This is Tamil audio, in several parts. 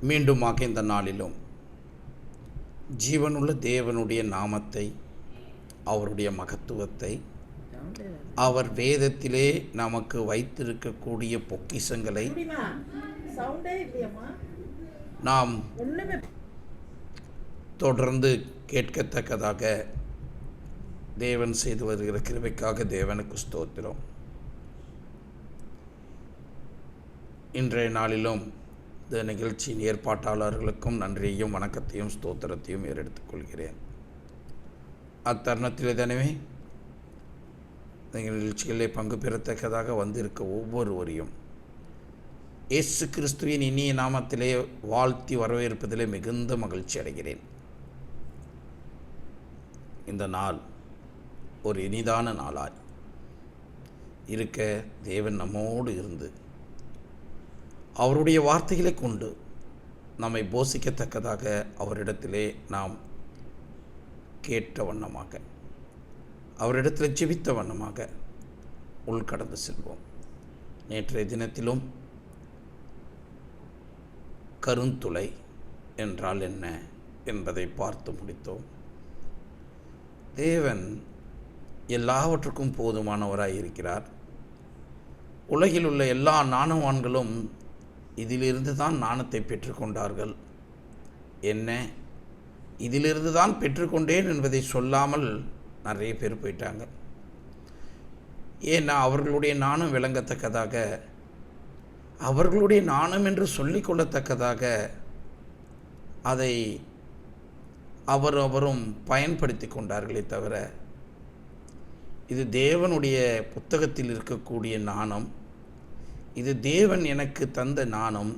மீண்டுமாக இந்த நாளிலும் ஜீவனுள்ள தேவனுடைய நாமத்தை, அவருடைய மகத்துவத்தை, அவர் வேதத்திலே நமக்கு வைத்திருக்கக்கூடிய பொக்கிஷங்களை நாம் தொடர்ந்து கேட்கத்தக்கதாக தேவன் செய்து வருகிற கிருபைக்காக தேவனுக்கு ஸ்தோத்திரம். இன்றைய நாளிலும் இந்த நிகழ்ச்சியின் ஏற்பாட்டாளர்களுக்கும் நன்றியையும் வணக்கத்தையும் ஸ்தோத்திரத்தையும் ஏறெடுத்துக் கொள்கிறேன். அத்தருணத்தில் தானவே இந்த நிகழ்ச்சிகளிலே பங்கு பெறத்தக்கதாக வந்திருக்க ஒவ்வொருவரையும் இயேசு கிறிஸ்துவின் இனிய நாமத்திலே வாழ்த்தி வரவேற்பதிலே மிகுந்த மகிழ்ச்சி அடைகிறேன். இந்த நாள் ஒரு இனிதான நாளாய் இருக்க தேவன் நம்மோடு இருந்து அவருடைய வார்த்தைகளை கொண்டு நம்மை போஷிக்கத்தக்கதாக அவரிடத்திலே நாம் கேட்ட வண்ணமாக, அவரிடத்தில் ஜெபித்த வண்ணமாக உள்கடந்து செல்வோம். நேற்றைய தினத்திலும் கருந்துளை என்றால் என்ன என்பதை பார்த்து முடித்தோம். தேவன் எல்லாவற்றுக்கும் போதுமானவராய் இருக்கிறார். உலகில் உள்ள எல்லா ஞானவான்களும் இதிலிருந்து தான் ஞானத்தை பெற்றுக்கொண்டார்கள். என்ன, இதிலிருந்து தான் பெற்றுக்கொண்டேன் என்பதை சொல்லாமல் நிறைய பேர் போயிட்டாங்க. ஏன்னா அவர்களுடைய ஞானம் விளங்கத்தக்கதாக, அவர்களுடைய ஞானம் என்று சொல்லிக்கொள்ளத்தக்கதாக அதை அவரும் பயன்படுத்தி கொண்டார்களே தவிர, இது தேவனுடைய புத்தகத்தில் இருக்கக்கூடிய ஞானம், இது தேவன் எனக்கு தந்த ஞானம்,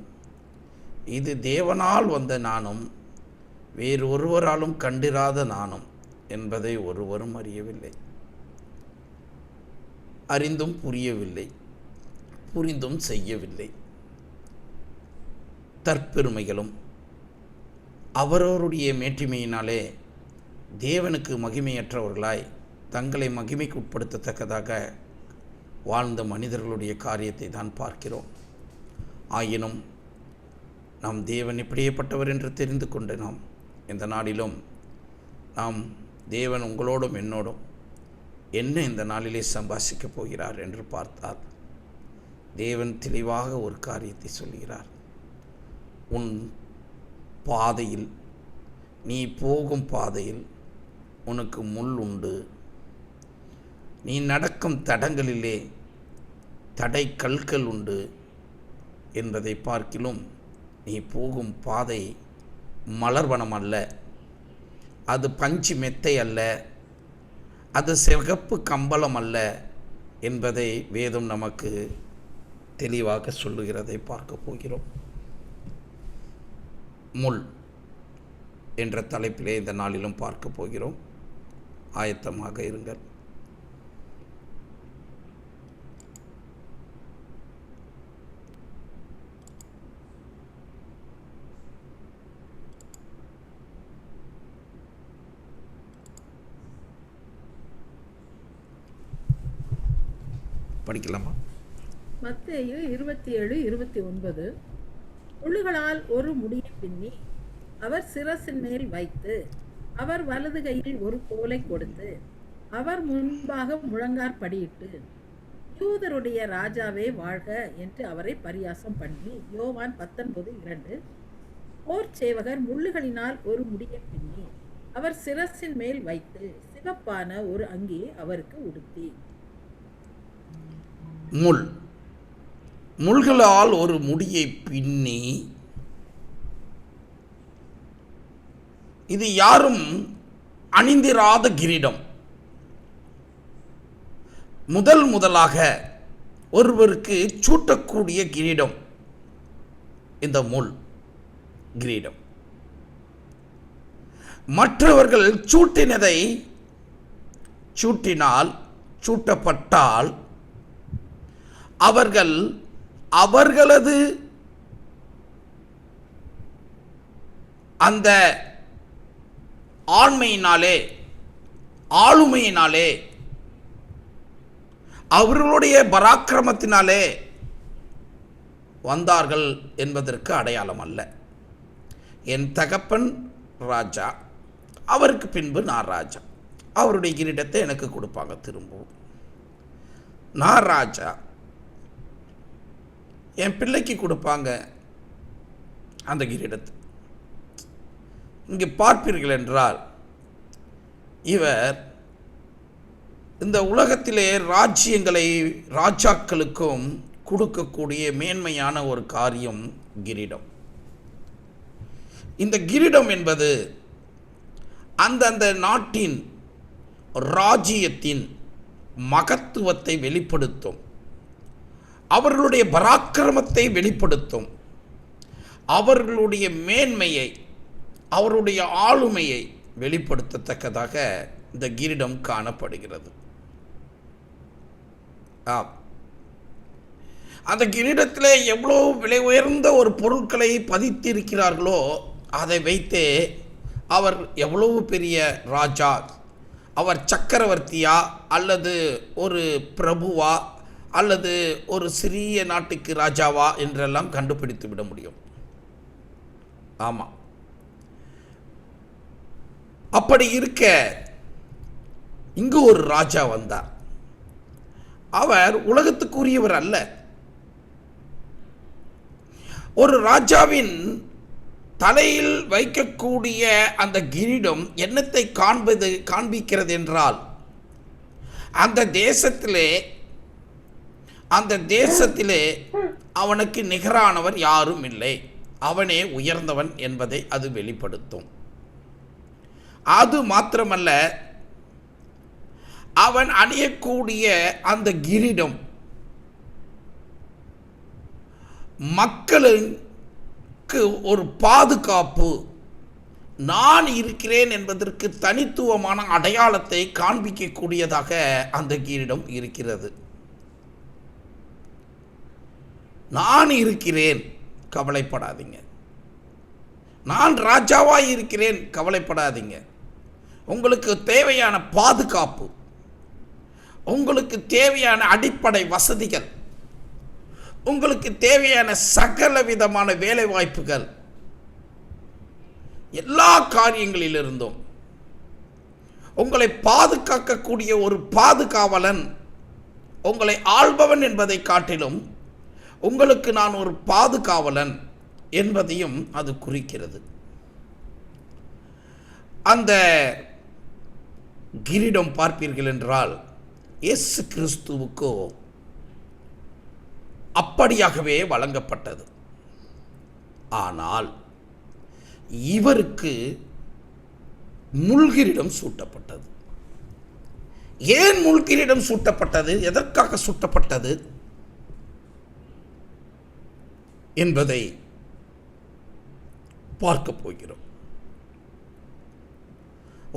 இது தேவனால் வந்த ஞானம், வேறு ஒருவராலும் கண்டிராத ஞானம் என்பதை ஒருவரும் அறியவில்லை, அறிந்தும் புரியவில்லை, புரிந்தும் செய்யவில்லை. தற்பெருமைகளும் அவரவருடைய மேட்டிமையினாலே தேவனுக்கு மகிமையற்றவர்களாய் தங்களை மகிமைக்கு உட்படுத்தத்தக்கதாக வாழ்ந்த மனிதர்களுடைய காரியத்தை தான் பார்க்கிறோம். ஆயினும் நாம் தேவன் எப்படியேப்பட்டவர் என்று தெரிந்து கொண்டு நாம் இந்த நாளிலும் நாம் தேவன் உங்களோடும் என்னோடும் என்ன இந்த நாளிலே சம்பாஷிக்கப் போகிறார் என்று பார்த்தால், தேவன் தெளிவாக ஒரு காரியத்தை சொல்கிறார். உன் பாதையில், நீ போகும் பாதையில் உனக்கு முள் உண்டு. நீ நடக்கும் தடங்களிலே தடை கல்கள் உண்டு என்பதை பார்க்கிலும், நீ போகும் பாதை மலர்வனம் அல்ல, அது பஞ்சு மெத்தை அல்ல, அது சிவப்பு கம்பளம் அல்ல என்பதை வேதம் நமக்கு தெளிவாக சொல்லுகிறதை பார்க்க போகிறோம். முள் என்ற தலைப்பிலே இந்த நாளிலும் பார்க்க போகிறோம். ஆயத்தமாக இருங்கள். படிக்கலாமா? மத்தேயு 27:29. முள்ளுகளால் ஒரு முடியை பின்னி அவர் சிரசின் மேல் வைத்து, அவர் வலது கையில் ஒரு கோலை கொடுத்து, அவர் முன்பாக முழங்காற்படியிட்டு, யூதருடைய ராஜாவே வாழ்க என்று அவரை பரியாசம் பண்ணி. யோவான் 19:2. போர் சேவகர் முள்ளுகளினால் ஒரு முடியை பின்னி அவர் சிரசின் மேல் வைத்து, சிவப்பான ஒரு அங்கியை அவருக்கு உடுத்தி. முள்களால் ஒரு முடியை பின்னி, இது யாரும் அணிந்திராத கிரீடம். முதலாக ஒருவருக்கு சூட்டக்கூடிய கிரீடம் இந்த முள் கிரீடம். மற்றவர்கள் சூட்டினதை சூட்டினால், சூட்டப்பட்டால் அவர்கள் அவர்களது அந்த ஆண்மையினாலே, ஆளுமையினாலே, அவர்களுடைய பராக்கிரமத்தினாலே வந்தார்கள் என்பதற்கு அடையாளம் அல்ல. என் தகப்பன் ராஜா, அவருக்கு பின்பு நான் ராஜா. அவருடைய கிரீடத்தை எனக்கு கொடுப்பாங்க. திரும்பவும் நான் ராஜா, என் பிள்ளைக்கு கொடுப்பாங்க அந்த கிரீடத்தை. இங்கே பார்ப்பீர்கள் என்றால், இவர் இந்த உலகத்திலே ராஜ்யங்களை ராஜாக்களுக்கும் கொடுக்கக்கூடிய மேன்மையான ஒரு காரியம் கிரீடம். இந்த கிரீடம் என்பது அந்தந்த நாட்டின் ராஜ்யத்தின் மகத்துவத்தை வெளிப்படுத்தும், அவர்களுடைய பராக்கிரமத்தை வெளிப்படுத்தும், அவர்களுடைய மேன்மையை, அவருடைய ஆளுமையை வெளிப்படுத்தத்தக்கதாக இந்த கிரீடம் காணப்படுகிறது. அந்த கிரீடத்திலே எவ்வளோ விலை உயர்ந்த ஒரு பொருட்களை பதித்திருக்கிறார்களோ அதை வைத்தே அவர் எவ்வளவு பெரிய ராஜா, அவர் சக்கரவர்த்தியா அல்லது ஒரு பிரபுவா அல்லது ஒரு சிறிய நாட்டுக்கு ராஜாவா என்றெல்லாம் கண்டுபிடித்து விட முடியும். ஆமாம், அப்படி இருக்க இங்கு ஒரு ராஜா வந்தார். அவர் உலகத்துக்குரியவர் அல்ல. ஒரு ராஜாவின் தலையில் வைக்கக்கூடிய அந்த கிரீடம் என்னத்தை காண்பிக்கிறது என்றால், அந்த தேசத்திலே அவனுக்கு நிகரானவர் யாரும் இல்லை, அவனே உயர்ந்தவன் என்பதை அது வெளிப்படுத்தும். அது மாத்திரமல்ல, அவன் அணியக்கூடிய அந்த கிரீடம் மக்களுக்கு ஒரு பாதுகாப்பு, நான் இருக்கிறேன் என்பதற்கு தனித்துவமான அடையாளத்தை காண்பிக்கக்கூடியதாக அந்த கிரீடம் இருக்கிறது. நான் இருக்கிறேன், கவலைப்படாதீங்க. நான் ராஜாவாய் இருக்கிறேன், கவலைப்படாதீங்க. உங்களுக்கு தேவையான பாதுகாப்பு, உங்களுக்கு தேவையான அடிப்படை வசதிகள், உங்களுக்கு தேவையான சகல விதமான வேலை வாய்ப்புகள், எல்லா காரியங்களிலிருந்தும் உங்களை பாதுகாக்கக்கூடிய ஒரு பாதுகாவலன், உங்களை ஆள்பவன் என்பதை காட்டிலும் உங்களுக்கு நான் ஒரு பாதுகாவலன் என்பதையும் அது குறிக்கிறது. அந்த கிரீடம் பார்ப்பீர்கள் என்றால், இயேசு கிறிஸ்துவுக்கோ அப்படியாகவே வழங்கப்பட்டது. ஆனால் இவருக்கு முள்கிரீடம் சூட்டப்பட்டது. ஏன் முள்கிரீடம் சூட்டப்பட்டது, எதற்காக சூட்டப்பட்டது என்பதை பார்க்க போகிறோம்.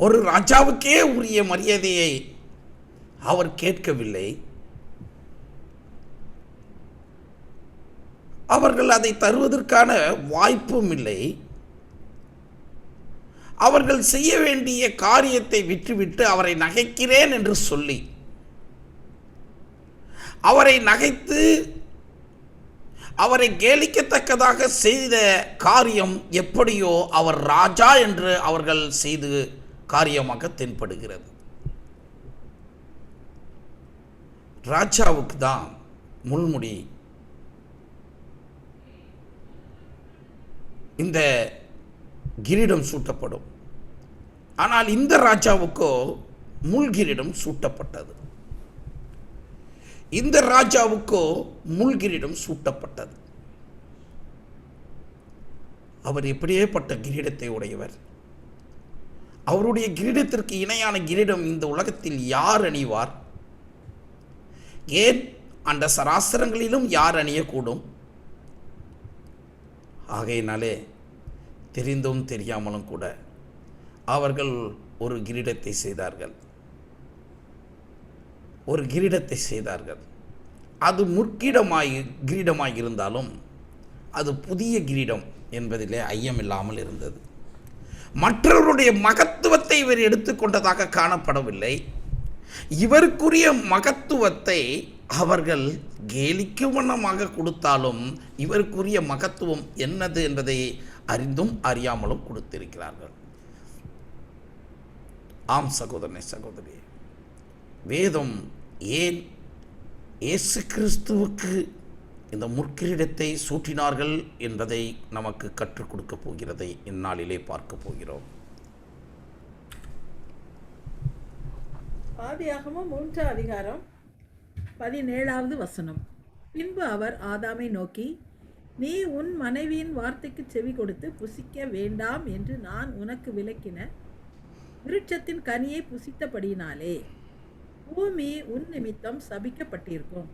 ஒரு ராஜாவுக்கே உரிய மரியாதையை அவர் கேட்கவில்லை. அவர்கள் அதை தருவதற்கான வாய்ப்பும் இல்லை. அவர்கள் செய்ய வேண்டிய காரியத்தை விட்டுவிட்டு அவரை நகைக்கிறேன் என்று சொல்லி, அவரை நகைத்து அவரை கேலிக்கத்தக்கதாக செய்த காரியம் எப்படியோ அவர் ராஜா என்று அவர்கள் செய்து காரியமாக தென்படுகிறது. ராஜாவுக்கு தான் முள்முடி இந்த கிரீடம் சூட்டப்படும். ஆனால் இந்த ராஜாவுக்கோ முள்கிரீடம் சூட்டப்பட்டது. இந்த ராஜாவுக்கோ முள்கிரீடம் சூட்டப்பட்டது. அவர் எப்படியேப்பட்ட கிரீடத்தை உடையவர். அவருடைய கிரீடத்திற்கு இணையான கிரீடம் இந்த உலகத்தில் யார் அணிவார்? ஏன் அந்த சராசரங்களிலும் யார் அணியக்கூடும்? ஆகையினாலே தெரிந்தும் தெரியாமலும் கூட அவர்கள் ஒரு கிரீடத்தை செய்தார்கள். ஒரு கிரீடத்தை செய்தார்கள். அது கிரீடமாய் இருந்தாலும் அது புதிய கிரீடம் என்பதிலே ஐயமில்லாமல் இருந்தது. மற்றவருடைய மகத்துவத்தை இவர் எடுத்துக்கொண்டதாக காணப்படவில்லை. இவருக்குரிய மகத்துவத்தை அவர்கள் கேலிக்கும் வண்ணமாக கொடுத்தாலும் இவருக்குரிய மகத்துவம் என்னது என்பதை அறிந்தும் அறியாமலும் கொடுத்திருக்கிறார்கள். ஆம் சகோதரனே, சகோதரி, வேதம் ஏன் இயேசு கிறிஸ்துவுக்கு இந்த முற்கிரீடத்தை சூட்டினார்கள் என்பதை நமக்கு கற்றுக் கொடுக்க போகிறதை இந்நாளிலே பார்க்க போகிறோம். ஆதியாகமம் 3 அதிகாரம் 17வது வசனம். பின்பு அவர் ஆதாமை நோக்கி, நீ உன் மனைவியின் வார்த்தைக்கு செவி கொடுத்து புசிக்க வேண்டாம் என்று நான் உனக்கு விலக்கின விருட்சத்தின் கனியை புசித்தபடியினாலே பூமி உன் நிமித்தம் சபிக்கப்பட்டிருக்கும்.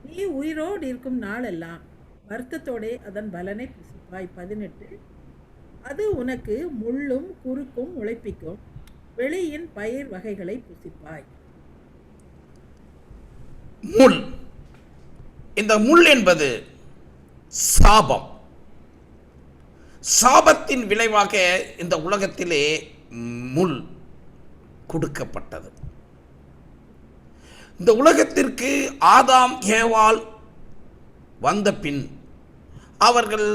நீ உயிரோடு இருக்கும் நாளெல்லாம் வருத்தத்தோடே அதன் பலனை புசிப்பாய். 18. அது உனக்கு முள்ளும் குறுக்கும் உழைப்பிக்கும், வெளியின் பயிர் வகைகளை புசிப்பாய். முள், இந்த முள் என்பது சாபம். சாபத்தின் விளைவாக இந்த உலகத்திலே முள் கொடுக்கப்பட்டது. இந்த உலகத்திற்கு ஆதாம் ஏவாள் வந்த பின் அவர்கள்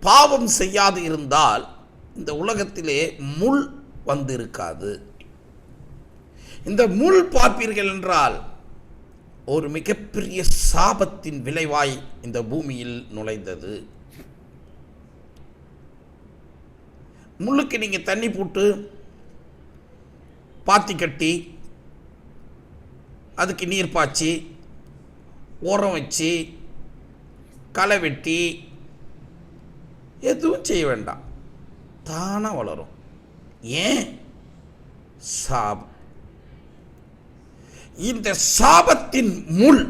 பாவம் செய்யாது இருந்தால் இந்த உலகத்திலே முள் வந்திருக்காது. இந்த முள் பார்ப்பீர்கள் என்றால் ஒரு மிகப்பெரிய சாபத்தின் விளைவாய் இந்த பூமியில் நுழைந்தது. முள்ளுக்கு நீங்கள் தண்ணி போட்டு பாத்தி கட்டி அதுக்கு நீர் பாய்ச்சி உரம் வச்சு களை வெட்டி எதுவும் செய்ய வேண்டாம், தானாக வளரும். ஏன்? சாபம். இந்த சாபத்தின் முள்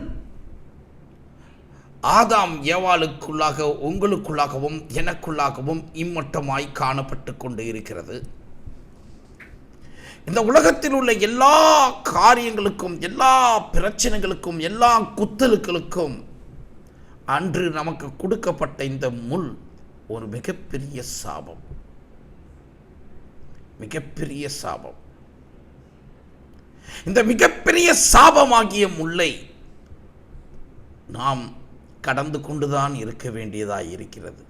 ஆதாம் ஏவாளுக்குள்ளாக, உங்களுக்குள்ளாகவும் எனக்குள்ளாகவும் இம்மட்டமாய் காணப்பட்டு கொண்டு இருக்கிறது. இந்த உலகத்தில் உள்ள எல்லா காரியங்களுக்கும், எல்லா பிரச்சனைகளுக்கும், எல்லா குத்தலுக்களுக்கும் அன்று நமக்கு கொடுக்கப்பட்ட இந்த முள் ஒரு மிகப்பெரிய சாபம், மிகப்பெரிய சாபம். இந்த மிகப்பெரிய சாபமாகிய முல்லை நாம் கடந்து கொண்டுதான் இருக்க வேண்டியதாய் இருக்கிறது.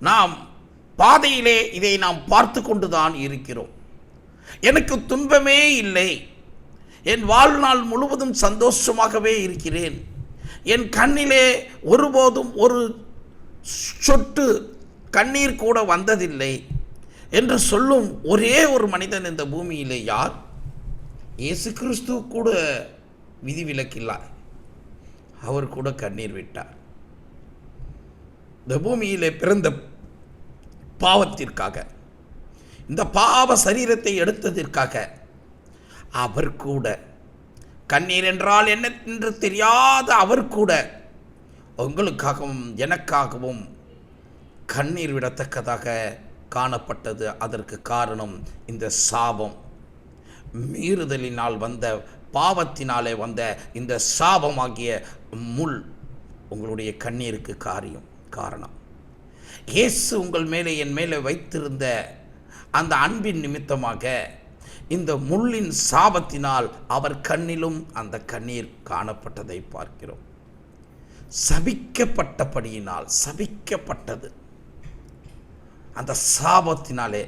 நாம் பாதையிலே இதை நாம் பார்த்து கொண்டுதான் இருக்கிறோம். எனக்கு துன்பமே இல்லை, என் வாழ்நாள் முழுவதும் சந்தோஷமாகவே இருக்கிறேன், என் கண்ணிலே ஒருபோதும் ஒரு சொட்டு கண்ணீர் கூட வந்ததில்லை என்று சொல்லும் ஒரே ஒரு மனிதன் இந்த பூமியிலே யார்? இயேசு கிறிஸ்து கூட விதிவிலக்கில்லை, அவர் கூட கண்ணீர் விட்டார். இந்த பூமியிலே பிறந்த பாவத்திற்காக, இந்த பாவ சரீரத்தை எடுத்ததற்காக அவர் கூட, கண்ணீர் என்றால் என்ன என்று தெரியாத அவர் கூட உங்களுக்காகவும் எனக்காகவும் கண்ணீர் விடத்தக்கதாக காணப்பட்டது. அதற்கு காரணம் இந்த சாபம், மீறுதலினால் வந்த, பாவத்தினாலே வந்த இந்த சாபமாகிய முள் உங்களுடைய கண்ணீருக்கு காரணம். இயேசு உங்கள் மேலே, என் மேலே வைத்திருந்த அந்த அன்பின் நிமித்தமாக இந்த முள்ளின் சாபத்தினால் அவர் கண்ணிலும் அந்த கண்ணீர் காணப்பட்டதை பார்க்கிறோம். சபிக்கப்பட்டபடியினால், சபிக்கப்பட்டது, அந்த சாபத்தினாலே,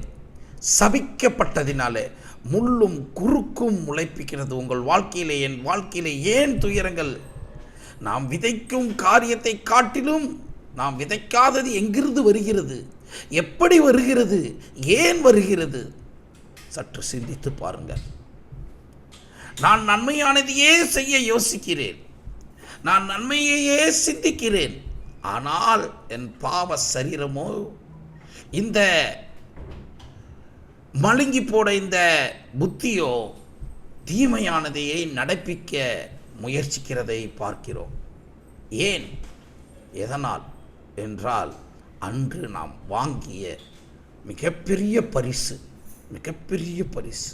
சபிக்கப்பட்டதினாலே முள்ளும் குறுக்கும் முளைப்பிக்கிறது. உங்கள் வாழ்க்கையிலே, என் வாழ்க்கையிலே ஏன் துயரங்கள்? நாம் விதைக்கும் காரியத்தை காட்டிலும் நாம் விதைக்காதது எங்கிருந்து வருகிறது? எப்படி வருகிறது? ஏன் வருகிறது? சற்று சிந்தித்து பாருங்கள். நான் நன்மையானதையே செய்ய யோசிக்கிறேன், நான் நன்மையையே சிந்திக்கிறேன், ஆனால் என் பாவ சரீரமோ இந்த மழுங்கி போட இந்த புத்தியோ தீமையானதையே நடப்பிக்க முயற்சிக்கிறதை பார்க்கிறோம். ஏன்? எதனால் என்றால் அன்று நாம் வாங்கிய மிகப்பெரிய பரிசு, மிகப்பெரிய பரிசு,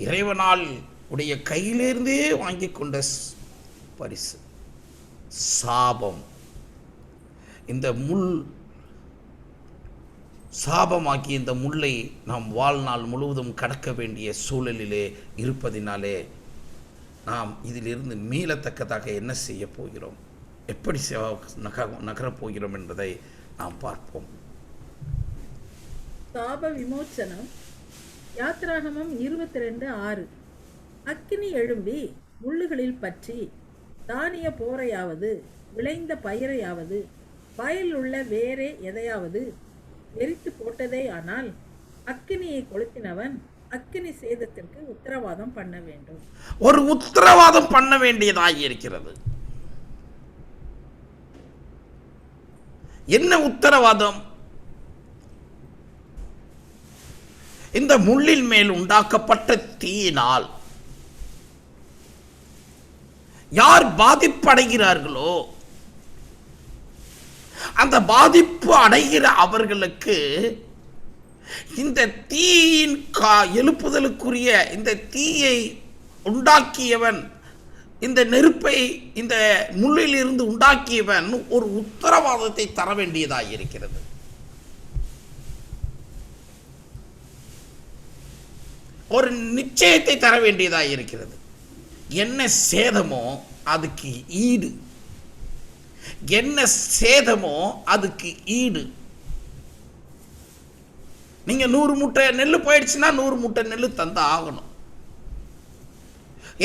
இறைவனால் உடைய கையிலிருந்தே வாங்கி கொண்ட பரிசு, சாபம். இந்த முள், சாபமாக்கி இந்த முல்லை நாம் வாழ்நாள் முழுவதும் கடக்க வேண்டிய சூழலிலே இருப்பதினாலே நாம் இதிலிருந்து மீளத்தக்கதாக என்ன செய்ய போகிறோம், எப்படி நகரப் போகிறோம் என்பதை நாம் பார்ப்போம். சாப விமோச்சனம். யாத்ராகமம் 22:6. அக்கினி எழும்பி முள்ளுகளில் பற்றி தானிய போரையாவது விளைந்த பயிரையாவது வயலில் உள்ள வேறே எதையாவது எரித்து போட்டதே ஆனால் அக்கினியை கொளுத்தினவன் அக்கினி சேதத்திற்கு உத்தரவாதம் பண்ண வேண்டும். ஒரு உத்தரவாதம் பண்ண வேண்டியதாகி இருக்கிறது. என்ன உத்தரவாதம்? இந்த முள்ளின் மேல் உண்டாக்கப்பட்ட தீயினால் யார் பாதிப்படைகிறார்களோ அந்த பாதிப்பு அடைகிற அவர்களுக்கு இந்த தீயின் எழுப்புதலுக்குரிய இந்த தீயை உண்டாக்கியவன், இந்த நெருப்பை இந்த முள்ளில் இருந்து உண்டாக்கியவன் ஒரு உத்தரவாதத்தை தர வேண்டியதாக இருக்கிறது. ஒரு நிச்சயத்தை தர வேண்டியதாக இருக்கிறது. என்ன சேதமோ அதுக்கு ஈடு, என்ன சேதமோ அதுக்கு ஈடு. நீங்க 100 மூட்டை நெல் போயிடுச்சுன்னா 100 மூட்டை நெல் தந்து ஆகணும்.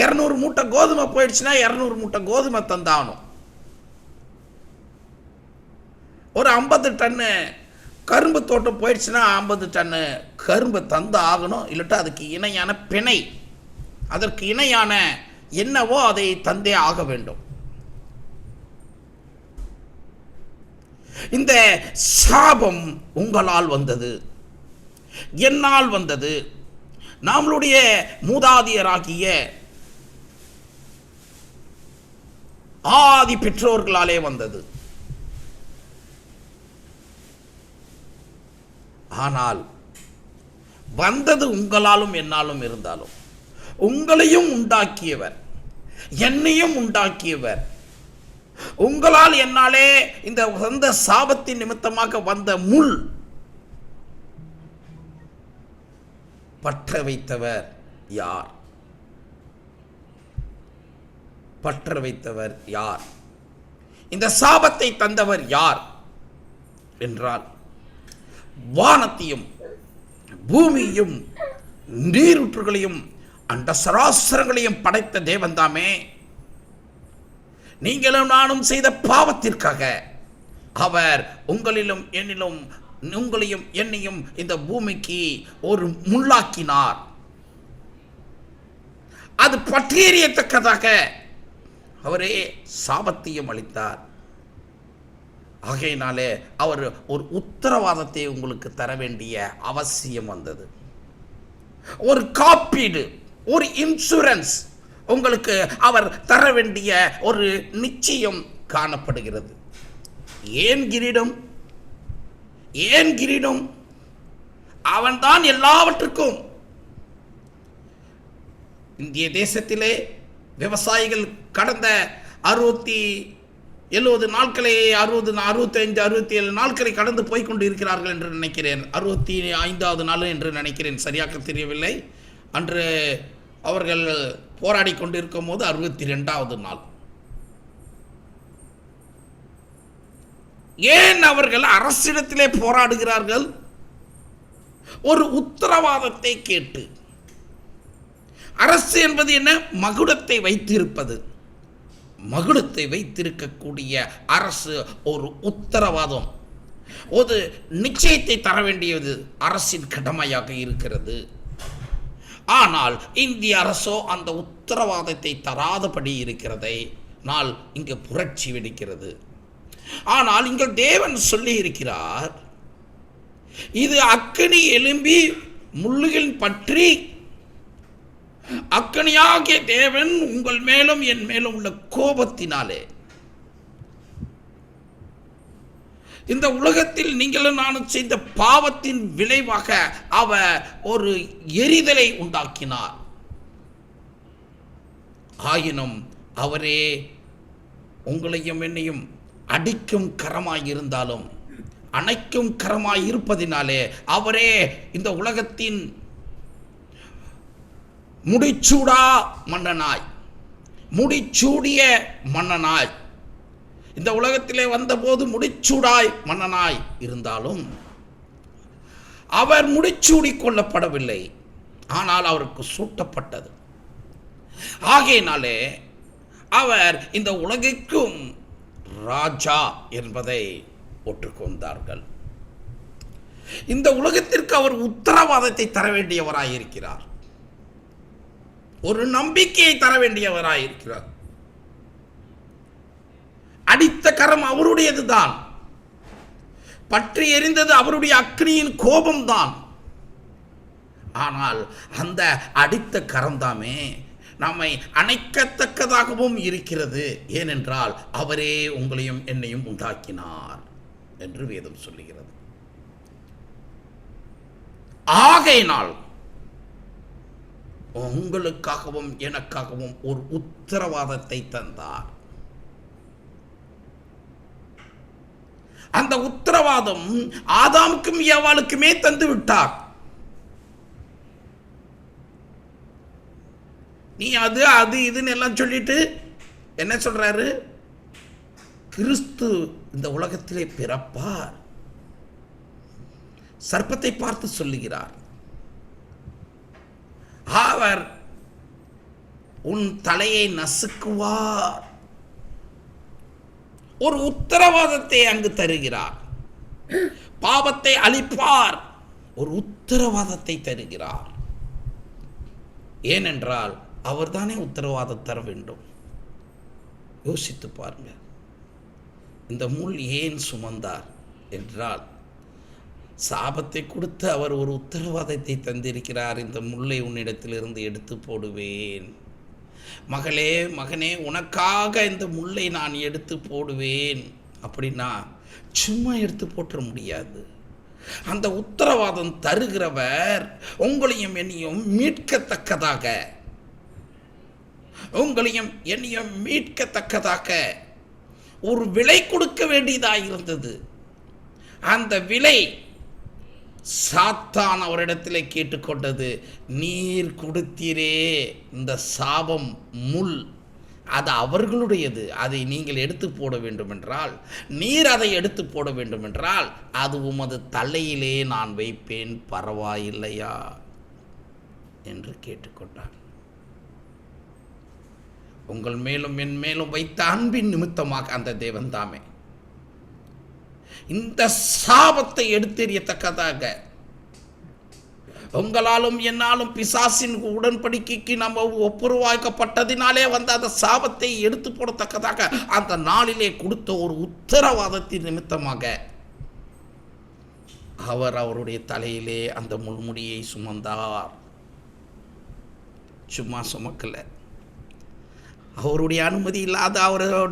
200 மூட்டை கோதுமை போயிடுச்சுன்னா 200 மூட்டை கோதுமை தந்தாகணும். ஒரு 50 டன்னு கரும்பு தோட்டம் போயிடுச்சுன்னா 50 டன்னு கரும்பு தந்து ஆகணும். இல்லாட்டா அதுக்கு இணையான பிணை, அதற்கு இணையான என்னவோ அதை தந்தே ஆக வேண்டும். இந்த சாபம் உங்களால் வந்தது, என்னால் வந்தது, நம்மளுடைய மூதாதியராகிய ஆதி பெற்றோர்களாலே வந்தது. ஆனால் வந்தது உங்களாலும் என்னாலும் இருந்தாலும் உங்களையும் உண்டாக்கியவர், என்னையும் உண்டாக்கியவர், உங்களால் என்னாலே இந்த வந்த சாபத்தின் நிமித்தமாக வந்த முள் பற்ற வைத்தவர் யார்? பற்ற வைத்தவர் யார்? இந்த சாபத்தை தந்தவர் யார் என்றால் வானத்தையும் பூமியையும் நீரூற்றுகளையும் அண்ட சராசரங்களையும் படைத்த தேவன்தாமே. நீங்களும் நானும் செய்த பாவத்திற்காக அவர் உங்களிலும் என்னிலும் உங்களையும் என்னையும் இந்த பூமிக்கு ஒரு முள்ளாக்கினார். அது பற்றியறியத்தக்கதாக அவரே சாபத்தையும் அளித்தார். ஆகையினாலே அவர் ஒரு உத்தரவாதத்தை உங்களுக்கு தர வேண்டிய அவசியம் வந்தது. ஒரு காப்பீடு, ஒரு இன்சூரன்ஸ் உங்களுக்கு அவர் தர வேண்டிய ஒரு நிச்சயம் காணப்படுகிறது. ஏன் கிரீடம்? ஏன் கிரீடம்? அவன்தான் எல்லாவற்றுக்கும். இந்திய தேசத்திலே விவசாயிகள் கடந்த 70 நாட்களை 65 67 நாட்களை கடந்து போய்கொண்டு இருக்கிறார்கள் என்று நினைக்கிறேன். 65வது நாள் என்று நினைக்கிறேன், சரியாக தெரியவில்லை. அன்று அவர்கள் போராடி கொண்டிருக்கும் போது 62வது நாள். ஏன் அவர்கள் அரசிடத்திலே போராடுகிறார்கள்? ஒரு உத்தரவாதத்தை கேட்டு. அரசு என்பது என்ன? மகுடத்தை வைத்திருப்பது. மகுடத்தை வைத்திருக்கக்கூடிய அரசு ஒரு உத்தரவாதம், ஒரு நிச்சயத்தை தர வேண்டியது அரசின் கடமையாக இருக்கிறது. ஆனால் இந்திய அரசோ அந்த உத்தரவாதத்தை தராதபடி இருக்கிறதை நான் இங்கு புரட்சி வெடிக்கிறது. ஆனால் இங்கே தேவன் சொல்லி இருக்கிறார், இது அக்கினி எழும்பி முள்ளுகள் பற்றி, அக்கினியாகிய தேவன் உங்கள் மேலும் என் மேலும் உள்ள கோபத்தினாலே இந்த உலகத்தில் நீங்களும் நானும் செய்த பாவத்தின் விளைவாக அவர் ஒரு எரிதலை உண்டாக்கினார். ஆயினும் அவரே உங்களையும் என்னையும் அடிக்கும் கரமாயிருந்தாலும் அணைக்கும் கரமாயிருப்பதினாலே அவரே இந்த உலகத்தின் முடிச்சூடா மன்னனாய், முடிச்சூடிய மன்னனாய், இந்த உலகத்திலே வந்தபோது முடிச்சூடாய் மன்னனாய் இருந்தாலும் அவர் முடிச்சூடி கொள்ளப்படவில்லை, ஆனால் அவருக்கு சூட்டப்பட்டது. ஆகையினாலே அவர் இந்த உலகிற்கும் ராஜா என்பதை ஒற்றுக்கொண்டார்கள். இந்த உலகத்திற்கு அவர் உத்தரவாதத்தை தர வேண்டியவராயிருக்கிறார், ஒரு நம்பிக்கையை தர வேண்டியவராயிருக்கிறார். அடித்த கரம் அவருடையதுதான், பற்றி எரிந்தது அவருடைய அக்னியின் கோபம்தான். ஆனால் அந்த அடித்த கரம்தாமே நம்மை அணைக்கத்தக்கதாகவும் இருக்கிறது. ஏனென்றால் அவரே உங்களையும் என்னையும் உண்டாக்கினார் என்று வேதம் சொல்லுகிறது. ஆகையினால் உங்களுக்காகவும் எனக்காகவும் ஒரு உத்தரவாதத்தை தந்தார். அந்த உத்தரவாதம் ஆதாமுக்கும் ஏவாளுக்குமே தந்து விட்டார். நீ அது அது இதுன்னு எல்லாம் சொல்லிட்டு என்ன சொல்றாரு? கிறிஸ்து இந்த உலகத்திலே பிறப்பார். சர்ப்பத்தை பார்த்து சொல்லுகிறார், அவர் உன் தலையை நசுக்குவார். ஒரு உத்தரவாதத்தை அங்கு தருகிறார். பாவத்தை அழிப்பார், ஒரு உத்தரவாதத்தை தருகிறார். ஏனென்றால் அவர்தானே உத்தரவாதம் தர வேண்டும். யோசித்து பாருங்க, இந்த முள் ஏன் சுமந்தார் என்றால் சாபத்தை கொடுத்து அவர் ஒரு உத்தரவாதத்தை தந்திருக்கிறார். இந்த முள்ளை உன்னிடத்திலிருந்து எடுத்து போடுவேன், மகளே மகனே, உனக்காக இந்த முள்ளை நான் எடுத்து போடுவேன். அப்படின்னா சும்மா எடுத்து போட்டுற முடியாது. அந்த உத்தரவாதம் தருகிறவர் உங்களையும் என்னையும் மீட்கத்தக்கதாக, உங்களையும் என்னையும் மீட்கத்தக்கதாக ஒரு விலை கொடுக்க வேண்டியதாக இருந்தது. அந்த விலை சாத்தான் அவரிடத்தில் கேட்டுக்கொண்டது, நீர் கொடுத்தீரே இந்த சாபம் முள், அது அவர்களுடையது, அதை நீங்கள் எடுத்து போட வேண்டும் என்றால், நீர் அதை எடுத்து போட வேண்டும் என்றால் அது உமது தலையிலே நான் வைப்பேன், பரவாயில்லையா என்று கேட்டுக்கொண்டார். உங்கள் மேலும் என் மேலும் வைத்த அன்பின் நிமித்தமாக அந்த தேவன் தாமே இந்த சாபத்தை எடுத்தெறியத்தக்கதாக, உங்களாலும் என்னாலும் பிசாசின் உடன்படிக்கைக்கு நம்ம ஒப்புரவாக்கப்பட்டதினாலே வந்த அந்த சாபத்தை எடுத்து போடத்தக்கதாக அந்த நாளிலே கொடுத்த ஒரு உத்தரவாதத்தின் நிமித்தமாக அவர் அவருடைய தலையிலே அந்த முள்முடியை சுமந்தார். சும்மா சுமக்கல, அவருடைய அனுமதி இல்லாத அவரோட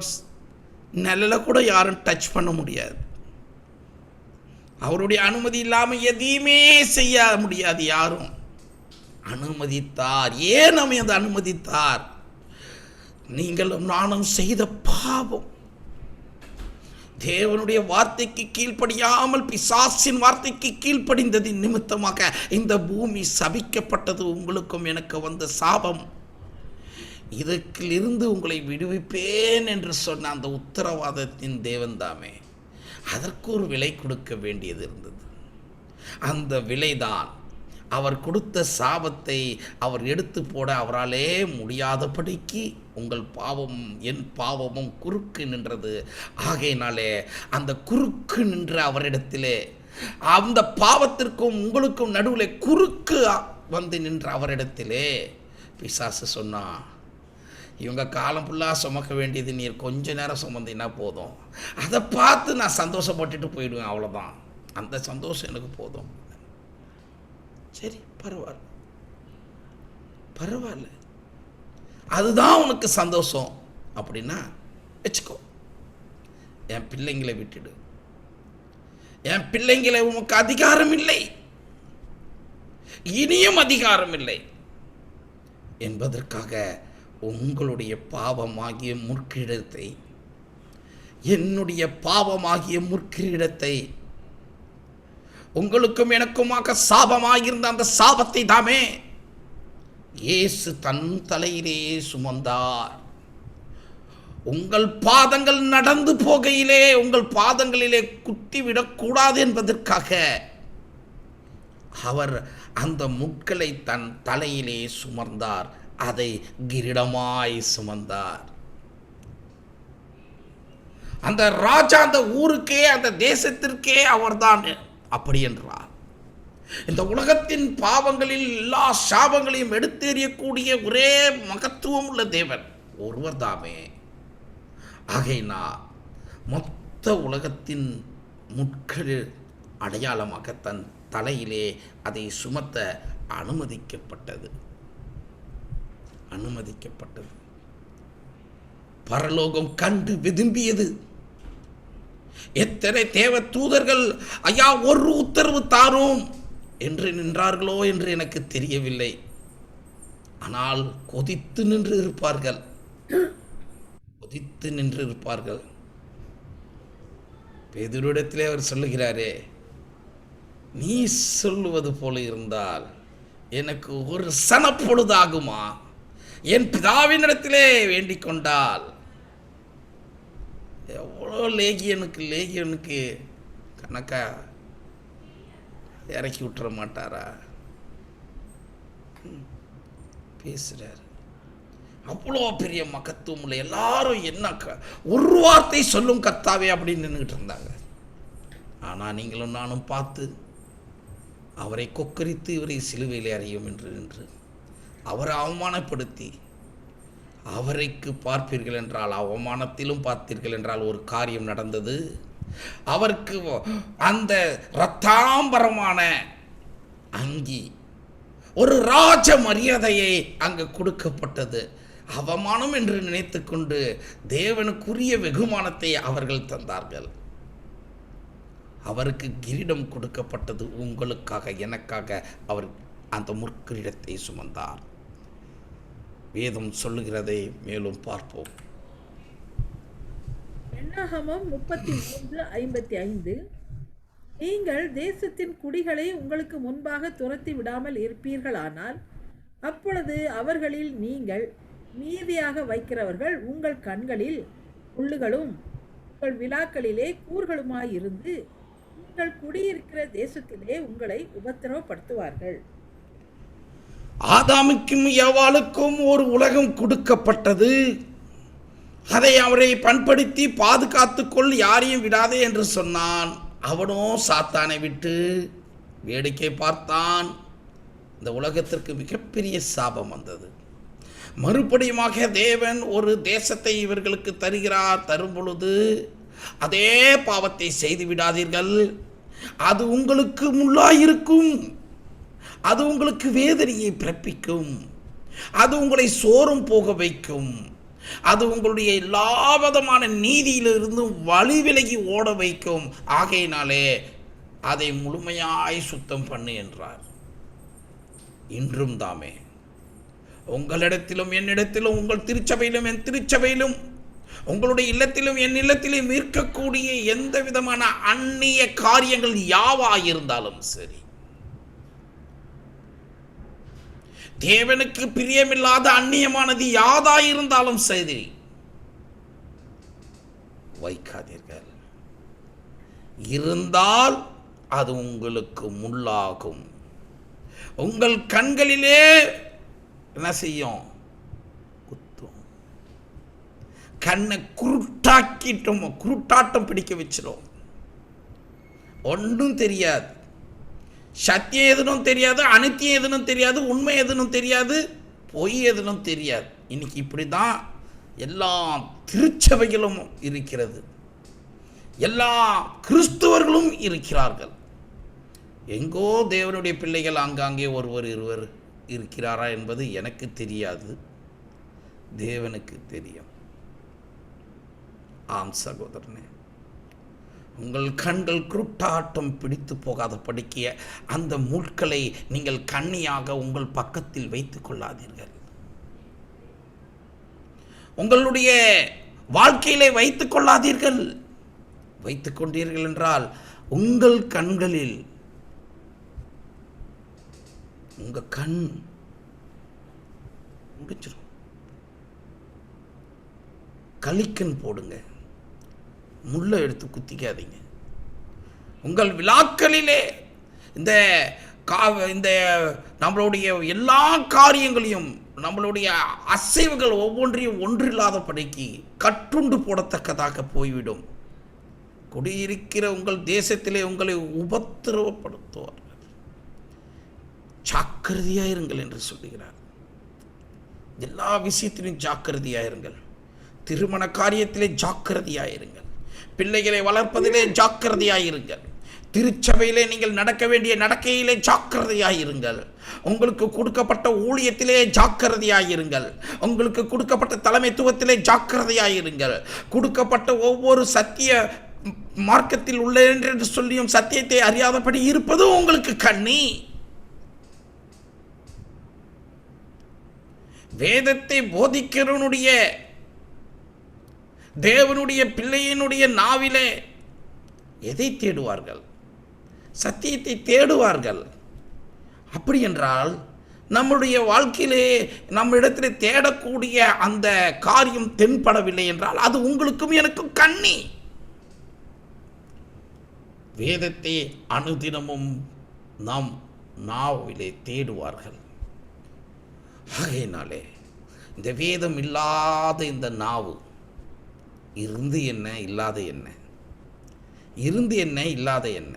நிழல கூட யாரும் டச் பண்ண முடியாது. அவருடைய அனுமதி இல்லாமல் எதையுமே செய்ய முடியாது யாரும். அனுமதித்தார். ஏன் நம்ம அதை அனுமதித்தார்? நீங்களும் நானும் செய்த பாவம், தேவனுடைய வார்த்தைக்கு கீழ்ப்படியாமல் பிசாசின் வார்த்தைக்கு கீழ்ப்படிந்ததின் நிமித்தமாக இந்த பூமி சபிக்கப்பட்டது. உங்களுக்கும் எனக்கு வந்த சாபம், இதற்கிலிருந்து உங்களை விடுவிப்பேன் என்று சொன்ன அந்த உத்தரவாதத்தின் தேவன் தாமே அதற்கு ஒரு விலை கொடுக்க வேண்டியது இருந்தது. அந்த விலைதான் அவர் கொடுத்த சாபத்தை அவர் எடுத்து போட அவராலே முடியாதபடிக்கு உங்கள் பாவமும் என் பாவமும் குறுக்கு நின்றது. ஆகையினாலே அந்த குறுக்கு நின்ற அவரிடத்திலே, அந்த பாவத்திற்கும் உங்களுக்கும் நடுவில் குறுக்கு வந்து நின்ற அவரிடத்திலே பிசாசு சொன்னா, இவங்க காலம் ஃபுல்லாக சுமக்க வேண்டியது நீர் கொஞ்ச நேரம் சுமந்தீங்கன்னா போதும், அதை பார்த்து நான் சந்தோஷப்பட்டுட்டு போயிடுவேன், அவ்வளோதான், அந்த சந்தோஷம் எனக்கு போதும். சரி, பரவாயில்ல பரவாயில்ல, அதுதான் உனக்கு சந்தோஷம் அப்படின்னா வச்சுக்கோ, என் பிள்ளைங்களை விட்டுடு, என் பிள்ளைங்களை உனக்கு அதிகாரம் இல்லை, இனியும் அதிகாரம் இல்லை என்பதற்காக உங்களுடைய பாவமாகிய முற்கிரீடத்தை, என்னுடைய பாவமாகிய முற்கிரீடத்தை, உங்களுக்கும் எனக்குமாக சாபமாகியிருந்த அந்த சாபத்தை தாமே இயேசு தன் தலையிலே சுமந்தார். உங்கள் பாதங்கள் நடந்து போகையிலே உங்கள் பாதங்களிலே குத்தி விடக்கூடாது என்பதற்காக அவர் அந்த முட்களை தன் தலையிலே சுமந்தார், அதை கிரீடமாய் சுமந்தார். அந்த ராஜா அந்த ஊருக்கே அந்த தேசத்திற்கே அவர்தான் அப்படி என்றார். இந்த உலகத்தின் பாவங்களில் எல்லா சாபங்களையும் எடுத்தெறியக்கூடிய ஒரே மகத்துவம் உள்ள தேவன் ஒருவர் தாமே. ஆகையினால் மொத்த உலகத்தின் முட்களில் அடையாளமாக தன் தலையிலே அதை சுமத்த அனுமதிக்கப்பட்டது. பரலோகம் கண்டு விரும்பியது. எத்தனை தேவ தூதர்கள் ஐயா ஒரு உத்தரவு தாரும் என்று நின்றார்களோ என்று எனக்கு தெரியவில்லை. ஆனால் கொதித்து நின்று இருப்பார்கள். பேதுருவிடத்திலே அவர் சொல்லுகிறாரே, நீ சொல்லுவது போல இருந்தால் எனக்கு ஒரு சனப்பொழுதாகுமா? என் பிதாவினிடத்திலே வேண்டிக் கொண்டால் எவ்வளோ லேகியனுக்கு கணக்கா இறக்கி விட்டுற மாட்டாரா? பேசுறாரு. அவ்வளோ பெரிய மகத்துவம் இல்லை. எல்லாரும் என்ன ஒரு வார்த்தை சொல்லும் கர்த்தாவே அப்படின்னு நின்றுக்கிட்டு இருந்தாங்க. ஆனால் நீங்களும் நானும் பார்த்து அவரை கொக்கரித்து இவரை சிலுவையிலே அறையும் என்று அவரை அவமானப்படுத்தி அவரைக்கு பார்ப்பீர்கள் என்றால் அவமானத்திலும் பார்த்தீர்கள் என்றால் ஒரு காரியம் நடந்தது. அவருக்கு அந்த இரத்தாம்பரமான அங்கி, ஒரு ராஜ மரியாதையை அங்கு கொடுக்கப்பட்டது. அவமானம் என்று நினைத்து கொண்டு தேவனுக்குரிய வெகுமானத்தை அவர்கள் தந்தார்கள். அவருக்கு கிரீடம் கொடுக்கப்பட்டது. உங்களுக்காக எனக்காக அவர் அந்த முற்கிரீடத்தை சுமந்தார். வேதம் சொல்லுகிறதை மேலும் பார்ப்போம். என்னாகமம் 33:55 நீங்கள் தேசத்தின் குடிகளை உங்களுக்கு முன்பாக துரத்தி விடாமல் இருப்பீர்களானால் அப்பொழுது அவர்களில் நீங்கள் மீதியாக வைக்கிறவர்கள் உங்கள் கண்களில் முள்ளுகளும் உங்கள் விழாக்களிலே கூர்களுமாயிருந்து நீங்கள் குடியிருக்கிற தேசத்திலே உங்களை உபத்திரவப்படுத்துவார்கள். ஆதாமுக்கும் ஏவாளுக்கும் ஒரு உலகம் கொடுக்கப்பட்டது. அதை அவரை பண்படுத்தி பாதுகாத்துக்கொள், யாரையும் விடாதே என்று சொன்னான். அவனோ சாத்தானை விட்டு வேடிக்கை பார்த்தான். இந்த உலகத்திற்கு மிகப்பெரிய சாபம் வந்தது. மறுபடியுமாக தேவன் ஒரு தேசத்தை இவர்களுக்கு தரும் பொழுது அதே பாவத்தை செய்து விடாதீர்கள், அது உங்களுக்கு முள்ளாயிருக்கும், அது உங்களுக்கு வேதனையை பிறப்பிக்கும், அது உங்களை சோறும் போக வைக்கும், அது உங்களுடைய எல்லா விதமான நீதியிலிருந்து வழி விலகி ஓட வைக்கும். ஆகையினாலே அதை முழுமையாய் சுத்தம் பண்ணு என்றார். இன்றும் தாமே உங்களிடத்திலும் என்னிடத்திலும் உங்கள் திருச்சபையிலும் என் திருச்சபையிலும் உங்களுடைய இல்லத்திலும் என் இல்லத்திலும் இருக்கக்கூடிய எந்த விதமான அந்நிய காரியங்கள் யாவாயிருந்தாலும் சரி, தேவனுக்கு பிரியமில்லாத அந்நியமானது யாதாயிருந்தாலும் சரி வைக்காதீர்கள். இருந்தால் அது உங்களுக்கு முள்ளாகும். உங்கள் கண்களிலே என்ன செய்யும்? குத்தும். கண்ணை குருட்டாட்டம் பிடிக்க வச்சிடும். ஒன்றும் தெரியாது, சத்தியம் எதுனும் தெரியாது, அனித்தியம் எதுனும் தெரியாது, உண்மை எதுனும் தெரியாது, பொய் எதுனும் தெரியாது. இன்னைக்கு இப்படி தான் எல்லா திருச்சபைகளும் இருக்கிறது, எல்லா கிறிஸ்துவர்களும் இருக்கிறார்கள். எங்கோ தேவனுடைய பிள்ளைகள் ஆங்காங்கே ஒருவர் இருவர் இருக்கிறாரா என்பது எனக்கு தெரியாது, தேவனுக்கு தெரியும். ஆம் சகோதரனே, உங்கள் கண்கள் குருட்டாட்டம் பிடித்து போகாத படிக்கிய அந்த முட்களை நீங்கள் கண்ணியாக உங்கள் பக்கத்தில் வைத்துக் கொள்ளாதீர்கள். உங்களுடைய வாழ்க்கையிலே வைத்துக் கொள்ளாதீர்கள். வைத்துக் கொண்டீர்கள் என்றால் உங்கள் கண்களில் உங்க கண் முடிச்சிடும். கலிக்கன் போடுங்க, முள்ளை எடுத்து குத்திக்காதீங்க. உங்கள் விழாக்களிலே இந்த இந்த நம்மளுடைய எல்லா காரியங்களையும், நம்மளுடைய அசைவுகள் ஒவ்வொன்றையும் ஒன்றில்லாதபடிக்கு கட்டுண்டு போடத்தக்கதாக போய்விடும். குடியிருக்கிற உங்கள் தேசத்திலே உங்களை உபத்திரவப்படுத்துவார்கள், ஜாக்கிரதையாயிருங்கள் என்று சொல்லுகிறார். எல்லா விஷயத்திலும் ஜாக்கிரதையாயிருங்கள். திருமண காரியத்திலே ஜாக்கிரதையாயிருங்கள். பிள்ளைகளை வளர்ப்பதிலே ஜாக்கிரதையாயிருங்கள். திருச்சபையிலே நீங்கள் நடக்க வேண்டிய நடக்கையிலே ஜாக்கிரதையாயிருங்கள். உங்களுக்கு கொடுக்கப்பட்ட ஊழியத்திலே ஜாக்கிரதையாயிருங்கள். உங்களுக்கு கொடுக்கப்பட்ட தலைமைத்துவத்திலே ஜாக்கிரதையாயிருங்கள். கொடுக்கப்பட்ட ஒவ்வொரு சத்திய மார்க்கத்தில் உள்ள என்று சொல்லியும் சத்தியத்தை அறியாதபடி இருப்பதும் உங்களுக்கு கண்ணி. வேதத்தை போதிக்கிறவனுடைய தேவனுடைய பிள்ளையினுடைய நாவிலே எதை தேடுவார்கள்? சத்தியத்தை தேடுவார்கள். அப்படி என்றால் நம்முடைய வாழ்க்கையிலே நம்மிடத்திலே தேடக்கூடிய அந்த காரியம் தென்படவில்லை என்றால் அது உங்களுக்கும் எனக்கும் கண்ணி. வேதத்தை அனுதினமும் நாம் நாவிலே தேடுவார்கள். ஆகையினாலே இந்த வேதம் இல்லாத இந்த நாவு இருந்து என்ன இல்லாத என்ன, இருந்து என்ன இல்லாத என்ன,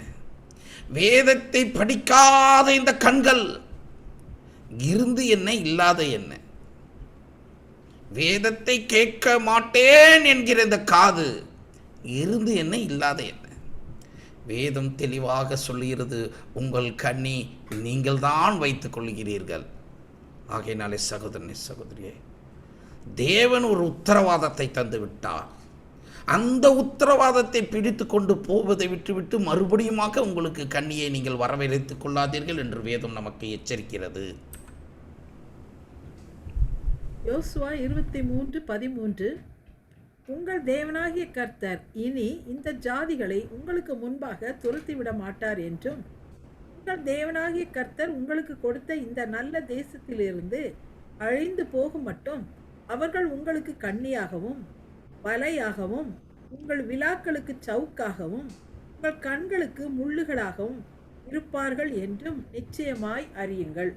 வேதத்தை படிக்காத இந்த கண்கள் இருந்து என்ன இல்லாத என்ன, வேதத்தை கேட்க மாட்டேன் என்கிற இந்த காது இருந்து என்ன இல்லாத என்ன. வேதம் தெளிவாக சொல்லுகிறது, உங்கள் கண்ணி நீங்கள் தான் வைத்துக் கொள்கிறீர்கள். ஆகையினாலே சகோதரனே சகோதரியே, தேவன் ஒரு உத்தரவாதத்தை தந்து விட்டார். அந்த உத்தரவாதத்தை பிடித்து கொண்டு போவதை விட்டுவிட்டு மறுபடியுமாக உங்களுக்கு கண்ணியை நீங்கள் வரவழைத்துக் கொள்ளாதீர்கள் என்று வேதம் நமக்கு எச்சரிக்கிறது. யோசுவா 23:13 உங்கள் தேவனாகிய கர்த்தர் இனி இந்த ஜாதிகளை உங்களுக்கு முன்பாக துரத்திவிட மாட்டார் என்றும், உங்கள் தேவனாகிய கர்த்தர் உங்களுக்கு கொடுத்த இந்த நல்ல தேசத்திலிருந்து அழிந்து போகும் மட்டும் அவர்கள் உங்களுக்கு கண்ணியாகவும் வலையாகவும் உங்கள் விழாக்களுக்கு சவுக்காகவும் உங்கள் கண்களுக்கு முள்ளுகளாகவும் இருப்பார்கள் என்றும் நிச்சயமாய் அறியுங்கள்.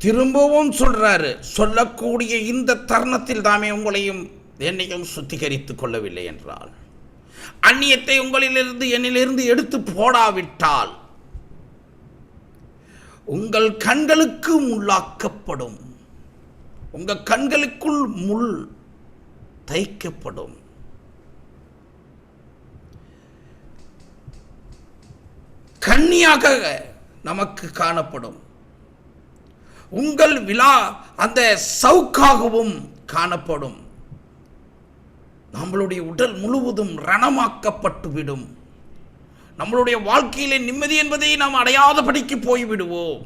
திரும்பவும் சொல்றாரு, சொல்லக்கூடிய இந்த தருணத்தில் தாமே உங்களையும் என்னையும் சுத்திகரித்துக் கொள்ளவில்லை என்றால், அந்நியத்தை உங்களிலிருந்து என்னிலிருந்து எடுத்து போடாவிட்டால் உங்கள் கண்களுக்கு முள்ளாக்கப்படும், உங்கள் கண்களுக்குள் முள் தைக்கப்படும். கண்ணியாக நமக்கு காணப்படும். உங்கள் விழா அந்த சவுக்காகவும் காணப்படும். நம்மளுடைய உடல் முழுவதும் ரணமாக்கப்பட்டுவிடும். நம்மளுடைய வாழ்க்கையிலே நிம்மதி என்பதை நாம் அடையாதபடிக்கு போய்விடுவோம்.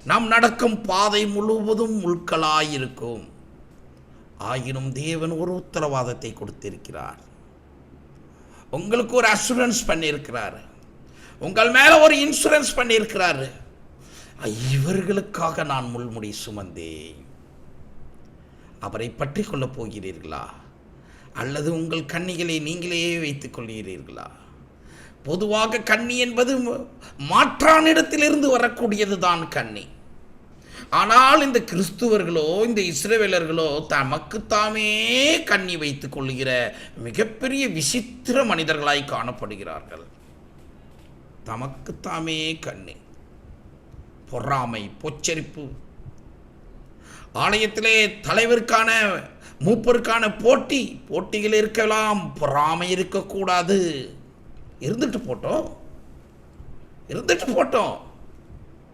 நாம் நடக்கும் பாதை முழுவதும் முள்களாயிருக்கும். ஆயினும் தேவன் ஒரு உத்தரவாதத்தை கொடுத்திருக்கிறார். உங்களுக்கு ஒரு அசூரன்ஸ் பண்ணியிருக்கிறார். உங்கள் மேல ஒரு இன்சூரன்ஸ் பண்ணியிருக்கிறார். இவர்களுக்காக நான் முள்முடி சுமந்தேன். அவரை பற்றி கொள்ளப் போகிறீர்களா, அல்லது உங்கள் கண்ணிகளை நீங்களே வைத்துக் கொள்கிறீர்களா? பொதுவாக கண்ணி என்பது மாற்றானிடத்திலிருந்து வரக்கூடியது தான் கண்ணி. ஆனால் இந்த கிறிஸ்துவர்களோ இந்த இஸ்ரவேலர்களோ தமக்குத்தாமே கண்ணி வைத்துக் கொள்கிற மிகப்பெரிய விசித்திர மனிதர்களாய் காணப்படுகிறார்கள். தமக்குத்தாமே கண்ணி, பொறாமை, பொச்சரிப்பு, ஆலயத்திலே தலைவருக்கான மூப்பருக்கான போட்டிகள் இருக்கலாம், பொறாமை இருக்கக்கூடாது. இருந்துட்டு போட்டோம்.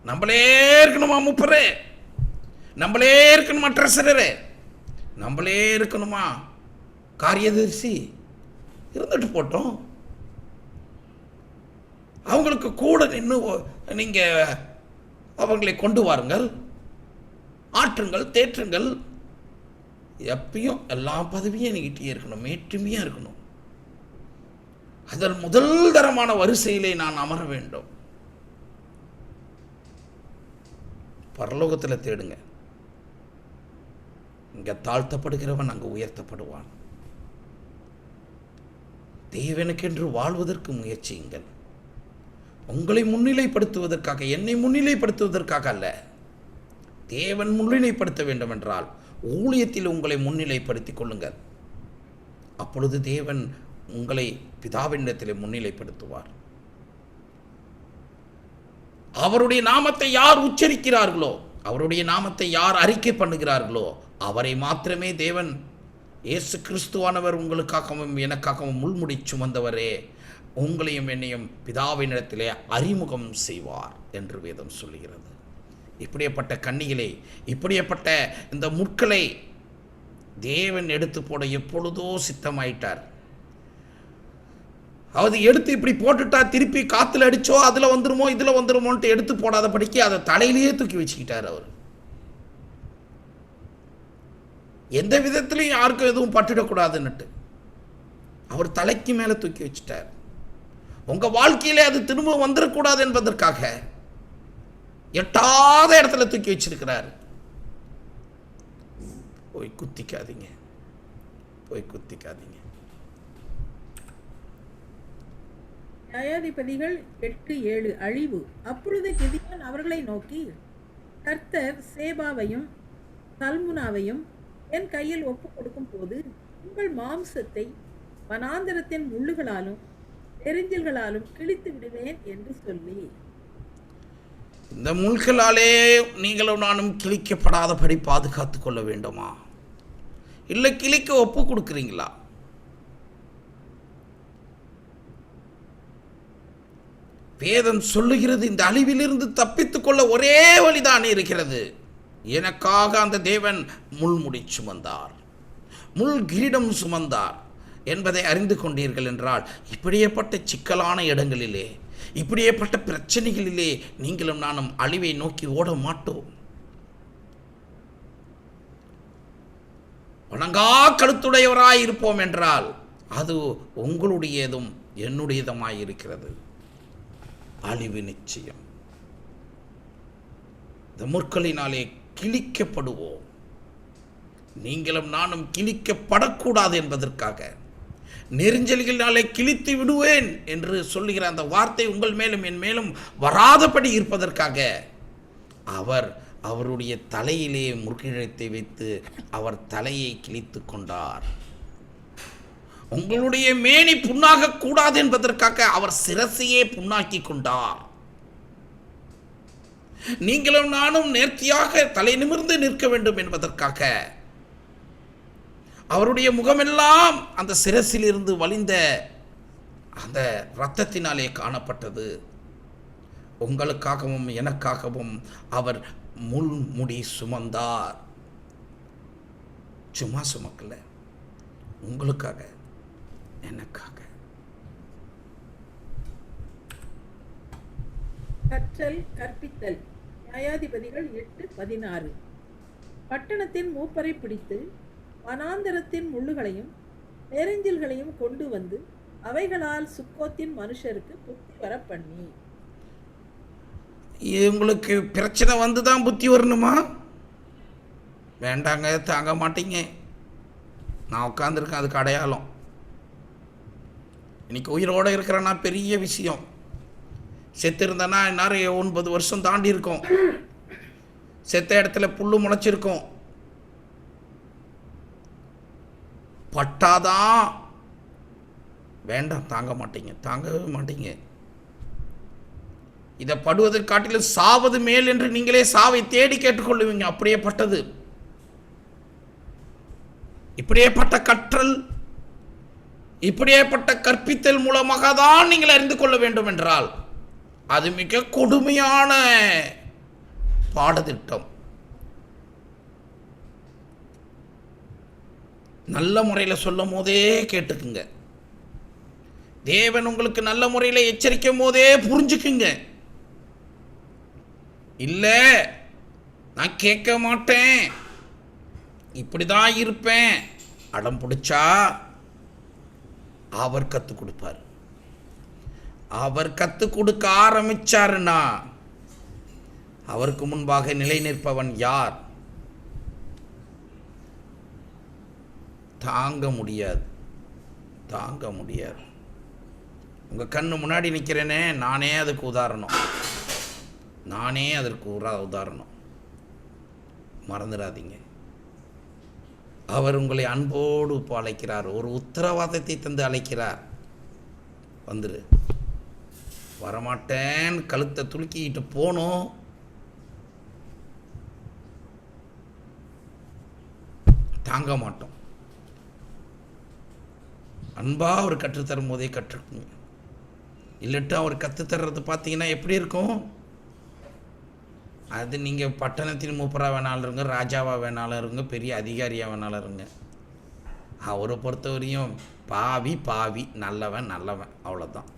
நம்மளே இருக்கணுமா மூப்பரு, நம்மளே இருக்கணுமா ட்ரெஸரரு, நம்மளே இருக்கணுமா காரியதரிசி, இருந்துட்டு போட்டோம். அவங்களுக்கு கூட நின்று நீங்க அவங்களை கொண்டு வாருங்கள், ஆற்றுங்கள், தேற்றுங்கள். எப்பயும் எல்லா பதவியும் என்கிட்டயே இருக்கணும், மேற்றுமையா இருக்கணும். அதன் முதல் தரமான வரிசையிலே நான் அமர வேண்டும். பரலோகத்தில் தேடுங்க. இங்க தாழ்த்தப்படுகிறவன் அங்கு உயர்த்தப்படுவான். தேவனுக்கென்று வாழ்வதற்கு முயற்சியுங்கள். உங்களை முன்னிலைப்படுத்துவதற்காக, என்னை முன்னிலைப்படுத்துவதற்காக அல்ல. தேவன் முன்னிலைப்படுத்த வேண்டும் என்றால் ஊழியத்தில் உங்களை முன்னிலைப்படுத்திக் கொள்ளுங்கள். அப்பொழுது தேவன் உங்களை பிதாவினிடத்திலே முன்னிலைப்படுத்துவார். அவருடைய நாமத்தை யார் உச்சரிக்கிறார்களோ, அவருடைய நாமத்தை யார் அறிக்கை பண்ணுகிறார்களோ, அவரை மாத்திரமே தேவன், இயேசு கிறிஸ்துவானவர் உங்களுக்காகவும் எனக்காகவும் முள்முடி சுமந்தவரே, உங்களையும் என்னையும் பிதாவினிடத்திலே அறிமுகம் செய்வார் என்று வேதம் சொல்லுகிறது. இப்படியப்பட்ட கன்னிகளை, இப்படியப்பட்ட இந்த முட்களை தேவன் எடுத்து போட எப்பொழுதோ சித்தமாயிட்டார். அது எடுத்து இப்படி போட்டுட்டா திருப்பி காத்துல அடிச்சோ அதுல வந்துருமோ இதுல வந்துருமோன்ட்டு எடுத்து போடாதபடிக்கு அதை தலையிலேயே தூக்கி வச்சுக்கிட்டார். அவர் எந்த விதத்திலையும் யாருக்கும் எதுவும் பட்டுடக்கூடாதுன்னுட்டு அவர் தலைக்கு மேல தூக்கி வச்சுட்டார். உங்க வாழ்க்கையிலே அது திரும்ப வந்துடக்கூடாது என்பதற்காக எட்டாத இடத்துல தூக்கி வச்சிருக்கிறார். போய் குத்திக்காதீங்க, போய் குத்திக்காதீங்க. நியாயாதிபதிகள் 8:7 அழிவு. அப்பொழுது கிதியோன் அவர்களை நோக்கி, கர்த்தர் சேபாவையும் சல்முனாவையும் என் கையில் ஒப்புக் கொடுக்கும் போது உங்கள் மாம்சத்தை வனாந்தரத்தின் முள்ளுகளாலும் எரிஞ்சல்களாலும் கிழித்து விடுவேன் என்று சொல்லி. இந்த முள்களாலே நீங்களும் நானும் கிழிக்கப்படாதபடி பாதுகாத்துக் கொள்ள வேண்டுமா? இல்லை கிழிக்க ஒப்பு கொடுக்குறீங்களா? வேதம் சொல்லுகிறது, இந்த அழிவிலிருந்து தப்பித்துக் கொள்ள ஒரே வழிதான் இருக்கிறது. எனக்காக அந்த தேவன் முள்முடி சுமந்தார், முள் கிரீடம் சுமந்தார் என்பதை அறிந்து கொண்டீர்கள் என்றால், இப்படியேப்பட்ட சிக்கலான இடங்களிலே, இப்படியேப்பட்ட பிரச்சனைகளிலே நீங்களும் நானும் அழிவை நோக்கி ஓட மாட்டோம். வணங்கா கழுத்துடையவராய் இருப்போம் என்றால் அது உங்களுடையதும் என்னுடையதுமாயிருக்கிறது. அழிவு நிச்சயம். இந்த முற்களினாலே கிழிக்கப்படுவோம். நீங்களும் நானும் கிழிக்கப்படக்கூடாது என்பதற்காக, நெருஞ்சல்களினாலே கிழித்து விடுவேன் என்று சொல்லுகிற அந்த வார்த்தை உங்கள் மேலும் என் மேலும் வராதபடி இருப்பதற்காக அவருடைய தலையிலே முற்கிழத்தை வைத்து அவர் தலையை கிழித்து கொண்டார். உங்களுடைய மேனி புண்ணாக கூடாது என்பதற்காக அவர் சிரசையே புண்ணாக்கி கொண்டார். நீங்களும் நானும் நேர்த்தியாக தலை நிமிர்ந்து நிற்க வேண்டும் என்பதற்காக அவருடைய முகமெல்லாம் அந்த சிரசில் இருந்து வழிந்த அந்த இரத்தத்தினாலே காணப்பட்டது. உங்களுக்காகவும் எனக்காகவும் அவர் முள்முடி சுமந்தார். சும்மா சுமக்கல, உங்களுக்காக எனக்காக. கற்றல் கற்பித்தல். நியாயாதிபதிகள் 8:16 பட்டணத்தின் மூப்பரை பிடித்து வனாந்தரத்தின் முள்ளுகளையும் நெருஞ்சில்களையும் கொண்டு வந்து அவைகளால் சுக்கோத்தின் மனுஷருக்கு புத்தி வர பண்ணி. உங்களுக்கு பிரச்சனை வந்து தான் புத்தி வரணுமா? வேண்டாங்க, தாங்க மாட்டீங்க. நான் உட்காந்துருக்கேன், அதுக்கு அடையாளம். இன்னைக்கு உயிரோடு இருக்கிறேன்னா பெரிய விஷயம். செத்து இருந்தேன்னா இன்னும் 9 வருஷம் தாண்டி இருக்கும். செத்த இடத்துல புல்லு முளைச்சிருக்கும். பட்டாதான் வேண்டாம், தாங்க மாட்டீங்க, தாங்கவே மாட்டீங்க. இதை படுவதை காட்டிலும் சாவது மேல் என்று நீங்களே சாவை தேடி கேட்டுக்கொள்ளுவீங்க. அப்படியே பட்டது. இப்படியேப்பட்ட கற்றல், இப்படியேப்பட்ட கற்பித்தல் மூலமாக தான் நீங்கள் அறிந்து கொள்ள வேண்டும் என்றால் அது மிக கொடுமையான பாடத்திட்டம். நல்ல முறையில் சொல்லும் போதே கேட்டுக்குங்க. தேவன் உங்களுக்கு நல்ல முறையில் எச்சரிக்கும் போதே புரிஞ்சுக்குங்க. இல்லை நான் கேட்க மாட்டேன், இப்படிதான் இருப்பேன், அடம் பிடிச்சா அவர் கற்றுக் கொடுப்பார். அவர் கற்றுக் கொடுக்க ஆரம்பிச்சாருன்னா அவருக்கு முன்பாக நிலை நிற்பவன் யார்? தாங்க முடியாது, தாங்க முடியாது. உங்கள் கண்ணு முன்னாடி நிற்கிறேனே, நானே அதுக்கு உதாரணம். நானே அதற்கு உதாரணம். மறந்துடாதீங்க. அவர் உங்களை அன்போடு இப்போ அழைக்கிறார். ஒரு உத்தரவாதத்தை தந்து அழைக்கிறார். வந்துரு. வரமாட்டேன்னு கழுத்தை துலுக்கிட்டு போனோம். தாங்க மாட்டோம். அன்பா அவர் கற்றுத்தரும் போதே கற்றுக்குங்க. இல்லட்டு அவர் கற்றுத்தர்றது பார்த்தீங்கன்னா எப்படி இருக்கும்? அது நீங்கள் பட்டணத்தின் மூப்பராக வேணாலும் இருங்க, ராஜாவாக வேணாலும் இருங்க, பெரிய அதிகாரியாக வேணாலும் இருங்க, அவரை பொறுத்தவரையும் பாவி பாவி, நல்லவன் நல்லவன், அவ்வளோதான்.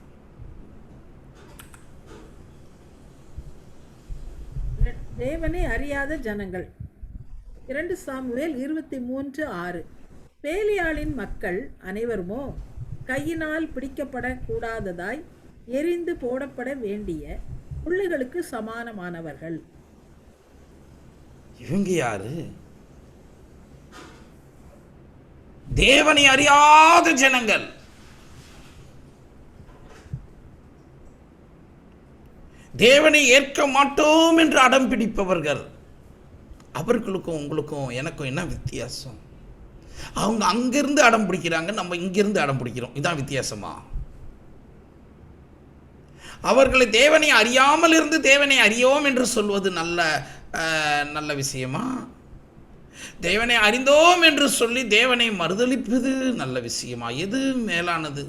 தேவனை அறியாத ஜனங்கள். 2 சாமுவேல் 23:6. பேலியாளின் மக்கள் அனைவருமோ கையினால் பிடிக்கப்படக்கூடாததாய் எரிந்து போடப்பட வேண்டிய புள்ளிகளுக்கு சமானமானவர்கள். இவங்க யாரு? தேவனை அறியாத ஜனங்கள். தேவனை ஏற்க மாட்டோம் என்று அடம் பிடிப்பவர்கள். அவர்களுக்கும் உங்களுக்கும் எனக்கும் என்ன வித்தியாசம்? அவங்க அங்கிருந்து அடம் பிடிக்கிறாங்க, நம்ம இங்கிருந்து அடம் பிடிக்கிறோம். இதான் வித்தியாசமா? அவர்களை தேவனை அறியாமல் இருந்து தேவனை அறியோம் என்று சொல்வது நல்ல விஷயமா? தேவனை அறிந்தோம் என்று சொல்லி தேவனை மறுதலிப்பது நல்ல விஷயமா? எது மேலானது?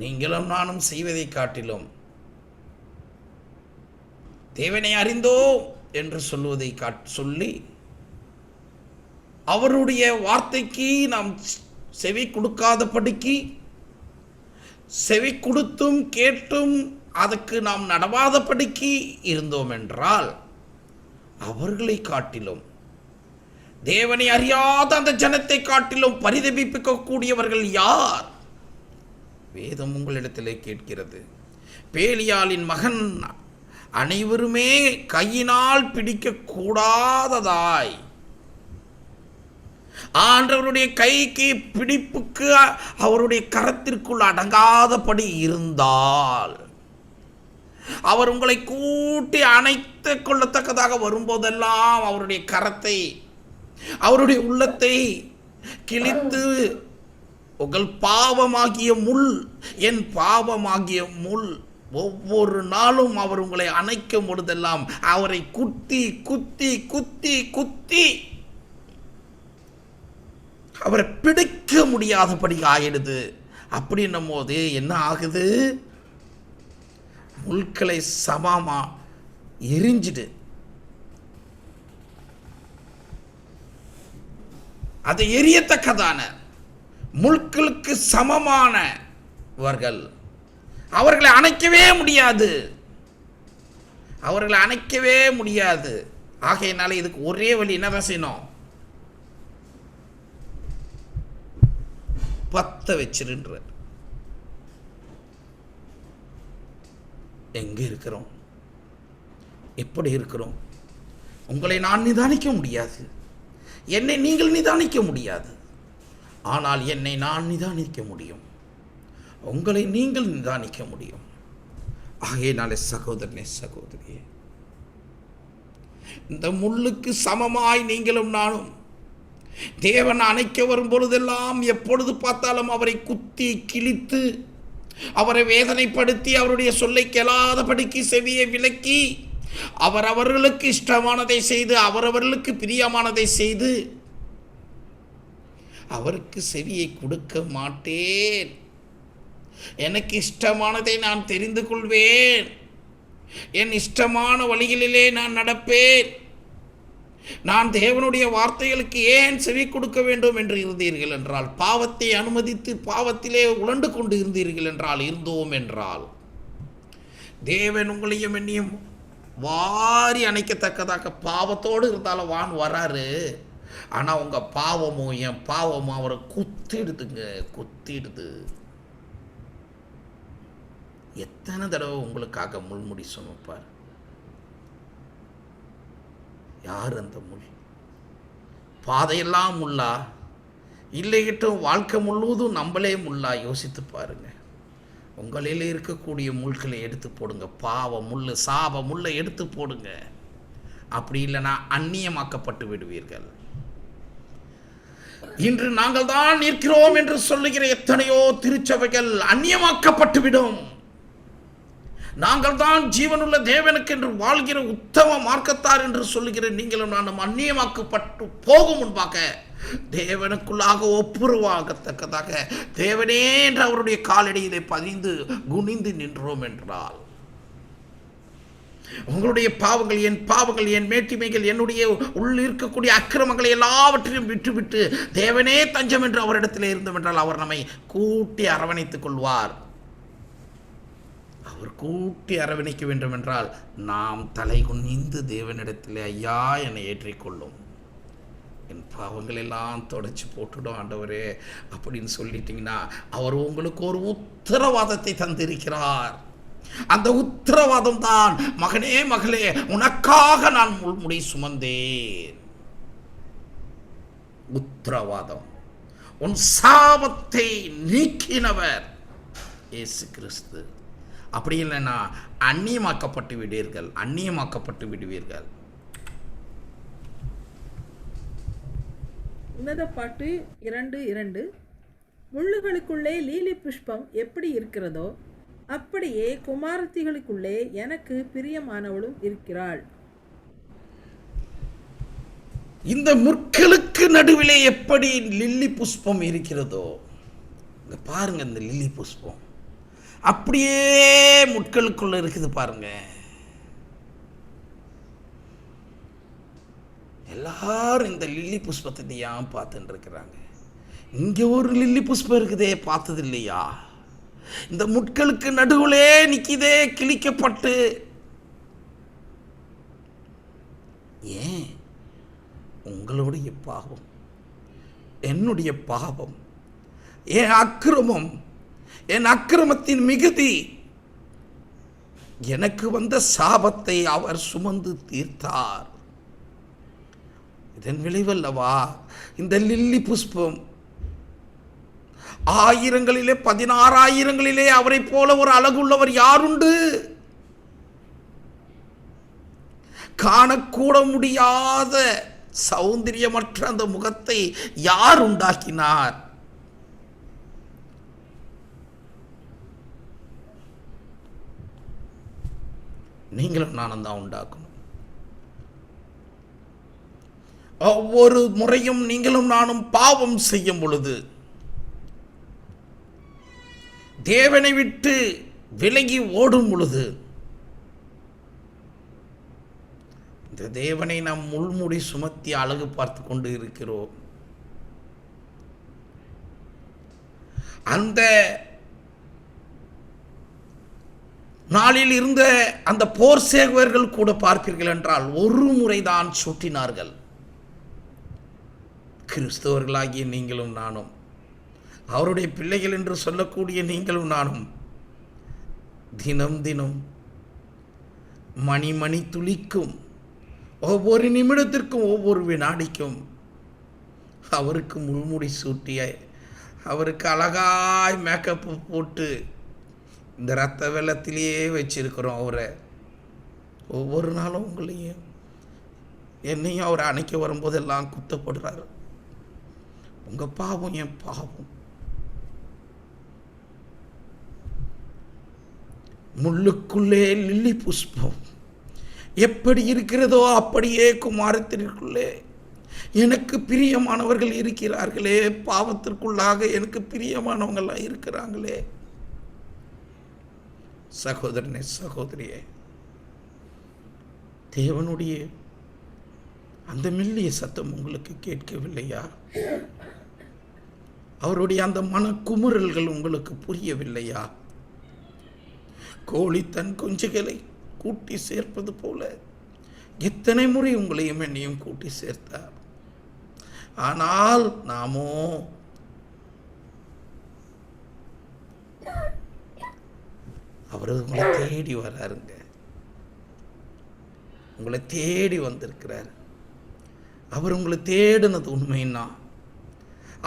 நீங்களும் நானும் செய்வதை காட்டிலும் தேவனை அறிந்தோம் என்று சொல்வதை சொல்லி அவருடைய வார்த்தைக்கு நாம் செவி கொடுக்காதபடிக்கு, செவி கொடுத்தும் கேட்டும் அதுக்கு நாம் நடவாதபடிக்கு இருந்தோம் என்றால் அவர்களை காட்டிலும், தேவனை அறியாத அந்த ஜனத்தை காட்டிலும் பரிதபிக்கக்கூடியவர்கள் யார்? வேதம் உங்களிடத்திலே கேட்கிறது. பேலியாளின் மகன் அனைவருமே கையினால் பிடிக்கக்கூடாததாய், ஆண்டவருடைய கைக்கு பிடிப்புக்கு அவருடைய கரத்திற்குள் அடங்காதபடி இருந்தால், அவர் உங்களை கூட்டி அணைத்து கொள்ளத்தக்கதாக வரும்போதெல்லாம் அவருடைய கரத்தை, அவருடைய உள்ளத்தை கிழித்து, உங்கள் பாவமாகிய முள், என் பாவமாகிய முள், ஒவ்வொரு நாளும் அவர் உங்களை அணைக்கும் பொழுதெல்லாம் அவரை குத்தி குத்தி குத்தி குத்தி அவரை பிடிக்க முடியாதபடி ஆயிடுது. அப்படின்னும் போது என்ன ஆகுது? முள்களை சமமா எரிஞ்சிடு. அதை எரியத்தக்கதான முள்களுக்கு சமமானவர்கள், அவர்களை அணைக்கவே முடியாது. அவர்களை அணைக்கவே முடியாது. ஆகையினால இதுக்கு ஒரே வழி, என்னதான் செய்யணும்? பத்த வச்சிருன்ற. எங்க இருக்கிறோம்? எப்படி இருக்கிறோம்? உங்களை நான் நிதானிக்க முடியாது, என்னை நீங்கள் நிதானிக்க முடியாது. ஆனால் என்னை நான் நிதானிக்க முடியும், உங்களை நீங்கள் நிதானிக்க முடியும். ஆகையினாலே சகோதரனே, சகோதரியே, இந்த முள்ளுக்கு சமமாய் நீங்களும் நானும் தேவன் அணைக்க வரும் பொழுதெல்லாம், எப்பொழுது பார்த்தாலும் அவரை குத்தி கிழித்து, அவரை வேதனைப்படுத்தி, அவருடைய சொல்லை கேளாதபடிக்கு செவியை விலக்கி, அவரவர்களுக்கு இஷ்டமானதை செய்து, அவரவர்களுக்கு பிரியமானதை செய்து, அவருக்கு செவியை கொடுக்க மாட்டேன், எனக்கு இஷ்டமானதை நான் தெரிந்து கொள்வேன், என் இஷ்டமான வழிகளிலே நான் நடப்பேன், நான் தேவனுடைய வார்த்தைகளுக்கு ஏன் செவி கொடுக்க வேண்டும் என்று இருந்தீர்கள் என்றால், பாவத்தை அனுமதித்து பாவத்திலே உழண்டு கொண்டு இருந்தீர்கள் என்றால், இருந்தோம் என்றால், தேவன் உங்களையும் என்னையும் வாரி அணைக்கத்தக்கதாக பாவத்தோடு இருந்தாலும் வான் வராரு. ஆனால் உங்கள் பாவமும் என் பாவமும் அவரை குத்திடுதுங்க, குத்திடுது. எத்தனை தடவை உங்களுக்காக முள்முடி சுமப்பார்? யார் அந்த முள்? பாதையெல்லாம் முள்ளா? இல்லையிட்டும் வாழ்க்கை முழுவதும் நம்மளே முள்ளா யோசித்து பாருங்க. உங்களில் இருக்கக்கூடிய முள்களை எடுத்து போடுங்க. பாவ முள், சாப முள்ளை எடுத்து போடுங்க. அப்படி இல்லைனா அந்நியமாக்கப்பட்டு விடுவீர்கள். இன்று நாங்கள் தான் நிற்கிறோம் என்று சொல்லுகிற எத்தனையோ திருச்சபைகள் அந்நியமாக்கப்பட்டு விடும். நாங்கள் தான் ஜீவனுள்ள தேவனுக்கு என்று வாழ்கிற உத்தம மார்க்கத்தார் என்று சொல்லுகிற நீங்களும் நானும் அந்நியமாக்கப்பட்டு போகும் முன்பாக தேவனுக்குள்ளாக ஒப்புரவாகத்தக்கதாக தேவனே என்று அவருடைய காலடியிலே பதிந்து குனிந்து நின்றோம் என்றால், உங்களுடைய பாவங்கள், என் பாவங்கள், என் மேட்டிமைகள், என்னுடைய உள்ள இருக்கக்கூடிய அக்கிரமங்களை எல்லாவற்றையும் விட்டுவிட்டு தேவனே தஞ்சம் என்று அவரிடத்தில் இருந்தோம் என்றால் அவர் நம்மை கூட்டி அரவணைத்துக் கொள்வார். அவர் கூட்டி அரவணைக்க வேண்டும் என்றால் நாம் தலை குனிந்து தேவனிடத்தில், ஐயா என்னை ஏற்றிக்கொள்ளும், என் பாவங்கள் எல்லாம் தொடச்சி போட்டுடும் ஆண்டவரே அப்படின்னு சொல்லிட்டீங்கன்னா அவர் உங்களுக்கு ஒரு உத்தரவாதத்தை தந்திருக்கிறார். அந்த உத்தரவாதம் தான், மகனே மகளே உனக்காக நான் முள்முடி சுமந்தேன். உத்தரவாதம். உன் சாபத்தை நீக்கினவர் இயேசு கிறிஸ்து. அப்படி இல்லைன்னா அந்நியமாக்கப்பட்டு விடுவீர்கள், அந்நியமாக்கப்பட்டு விடுவீர்கள். உன்னத பாட்டு 2:2. முள்ளுகளுக்குள்ளே லீலி புஷ்பம் எப்படி இருக்கிறதோ அப்படியே குமாரத்திகளுக்குள்ளே எனக்கு பிரியமானவளும் இருக்கிறாள். இந்த முட்களுக்கு நடுவிலே எப்படி லில்லி புஷ்பம் இருக்கிறதோ, இங்க பாருங்க, இந்த லில்லி புஷ்பம் அப்படியே முட்களுக்குள்ள இருக்குது பாருங்க. எல்லாரும் இந்த லில்லி புஷ்பத்தை ஏன் பார்த்துட்டு இருக்கிறாங்க? இங்க ஒரு லில்லி புஷ்பம் இருக்குதே, பார்த்தது இல்லையா? இந்த முட்களுக்கு நடுவிலே நிற்கிதே கிழிக்கப்பட்டு. ஏன்? உங்களுடைய பாவம், என்னுடைய பாவம், என் அக்கிரமம், என் அக்கிரமத்தின் மிகுதி, எனக்கு வந்த சாபத்தை அவர் சுமந்து தீர்த்தார். இதன் விளைவல்லவா இந்த லில்லி புஷ்பம். ஆயிரங்களிலே 16,000ங்களிலே அவரை போல ஒரு அழகுள்ளவர் யாருண்டு? காணக்கூட முடியாத சௌந்தரியமற்ற அந்த முகத்தை யார் உண்டாக்கினார்? நீங்களும் நானும் தான் உண்டாக்கணும். ஒவ்வொரு முறையும் நீங்களும் நானும் பாவம் செய்யும் பொழுது, தேவனை விட்டு விலகி ஓடும் பொழுது, இந்த தேவனை நாம் முள்முடி சுமத்தி அழகு பார்த்து கொண்டு இருக்கிறோம். அந்த நாளில் இருந்த அந்த போர் சேவகர்கள் கூட பார்ப்பீர்கள் என்றால் ஒரு முறைதான் சுட்டினார்கள். கிறிஸ்தவர்களாகிய நீங்களும் நானும், அவருடைய பிள்ளைகள் என்று சொல்லக்கூடிய நீங்களும் நானும், தினம் தினம் மணி மணி துளிக்கும், ஒவ்வொரு நிமிடத்திற்கும், ஒவ்வொரு வினாடிக்கும் அவருக்கு முள்முடி சூட்டிய, அவருக்கு அழகாய் மேக்கப் போட்டு இந்த ரத்த வெள்ளத்திலேயே வச்சிருக்கிறோம் அவரை. ஒவ்வொரு நாளும் உங்களையும் என்னையும் அவரை அணைக்க வரும்போதெல்லாம் குத்தப்படுறாரு. உங்கள் பாவம் என் பாவம். முள்ளுக்குள்ளே லில்லி புஷ்பம் எப்படி இருக்கிறதோ அப்படியே குமாரத்திற்குள்ளே எனக்கு பிரியமானவர்கள் இருக்கிறார்களே, பாவத்திற்குள்ளாக எனக்கு பிரியமானவங்களாக இருக்கிறாங்களே. சகோதரனே, சகோதரியே, தேவனுடைய அந்த மெல்லிய சத்தம் உங்களுக்கு கேட்கவில்லையா? அவருடைய அந்த மனக்குமுறல்கள் உங்களுக்கு புரியவில்லையா? கோழி தன் குஞ்சுகளை கூட்டி சேர்ப்பது போல எத்தனை முறை உங்களையும் என்னையும் கூட்டி சேர்த்தார். ஆனால் நாமோ அவர் உங்களை தேடி வர்றாருங்க. உங்களை தேடி வந்திருக்கிறார். அவர் உங்களை தேடினது உண்மைன்னா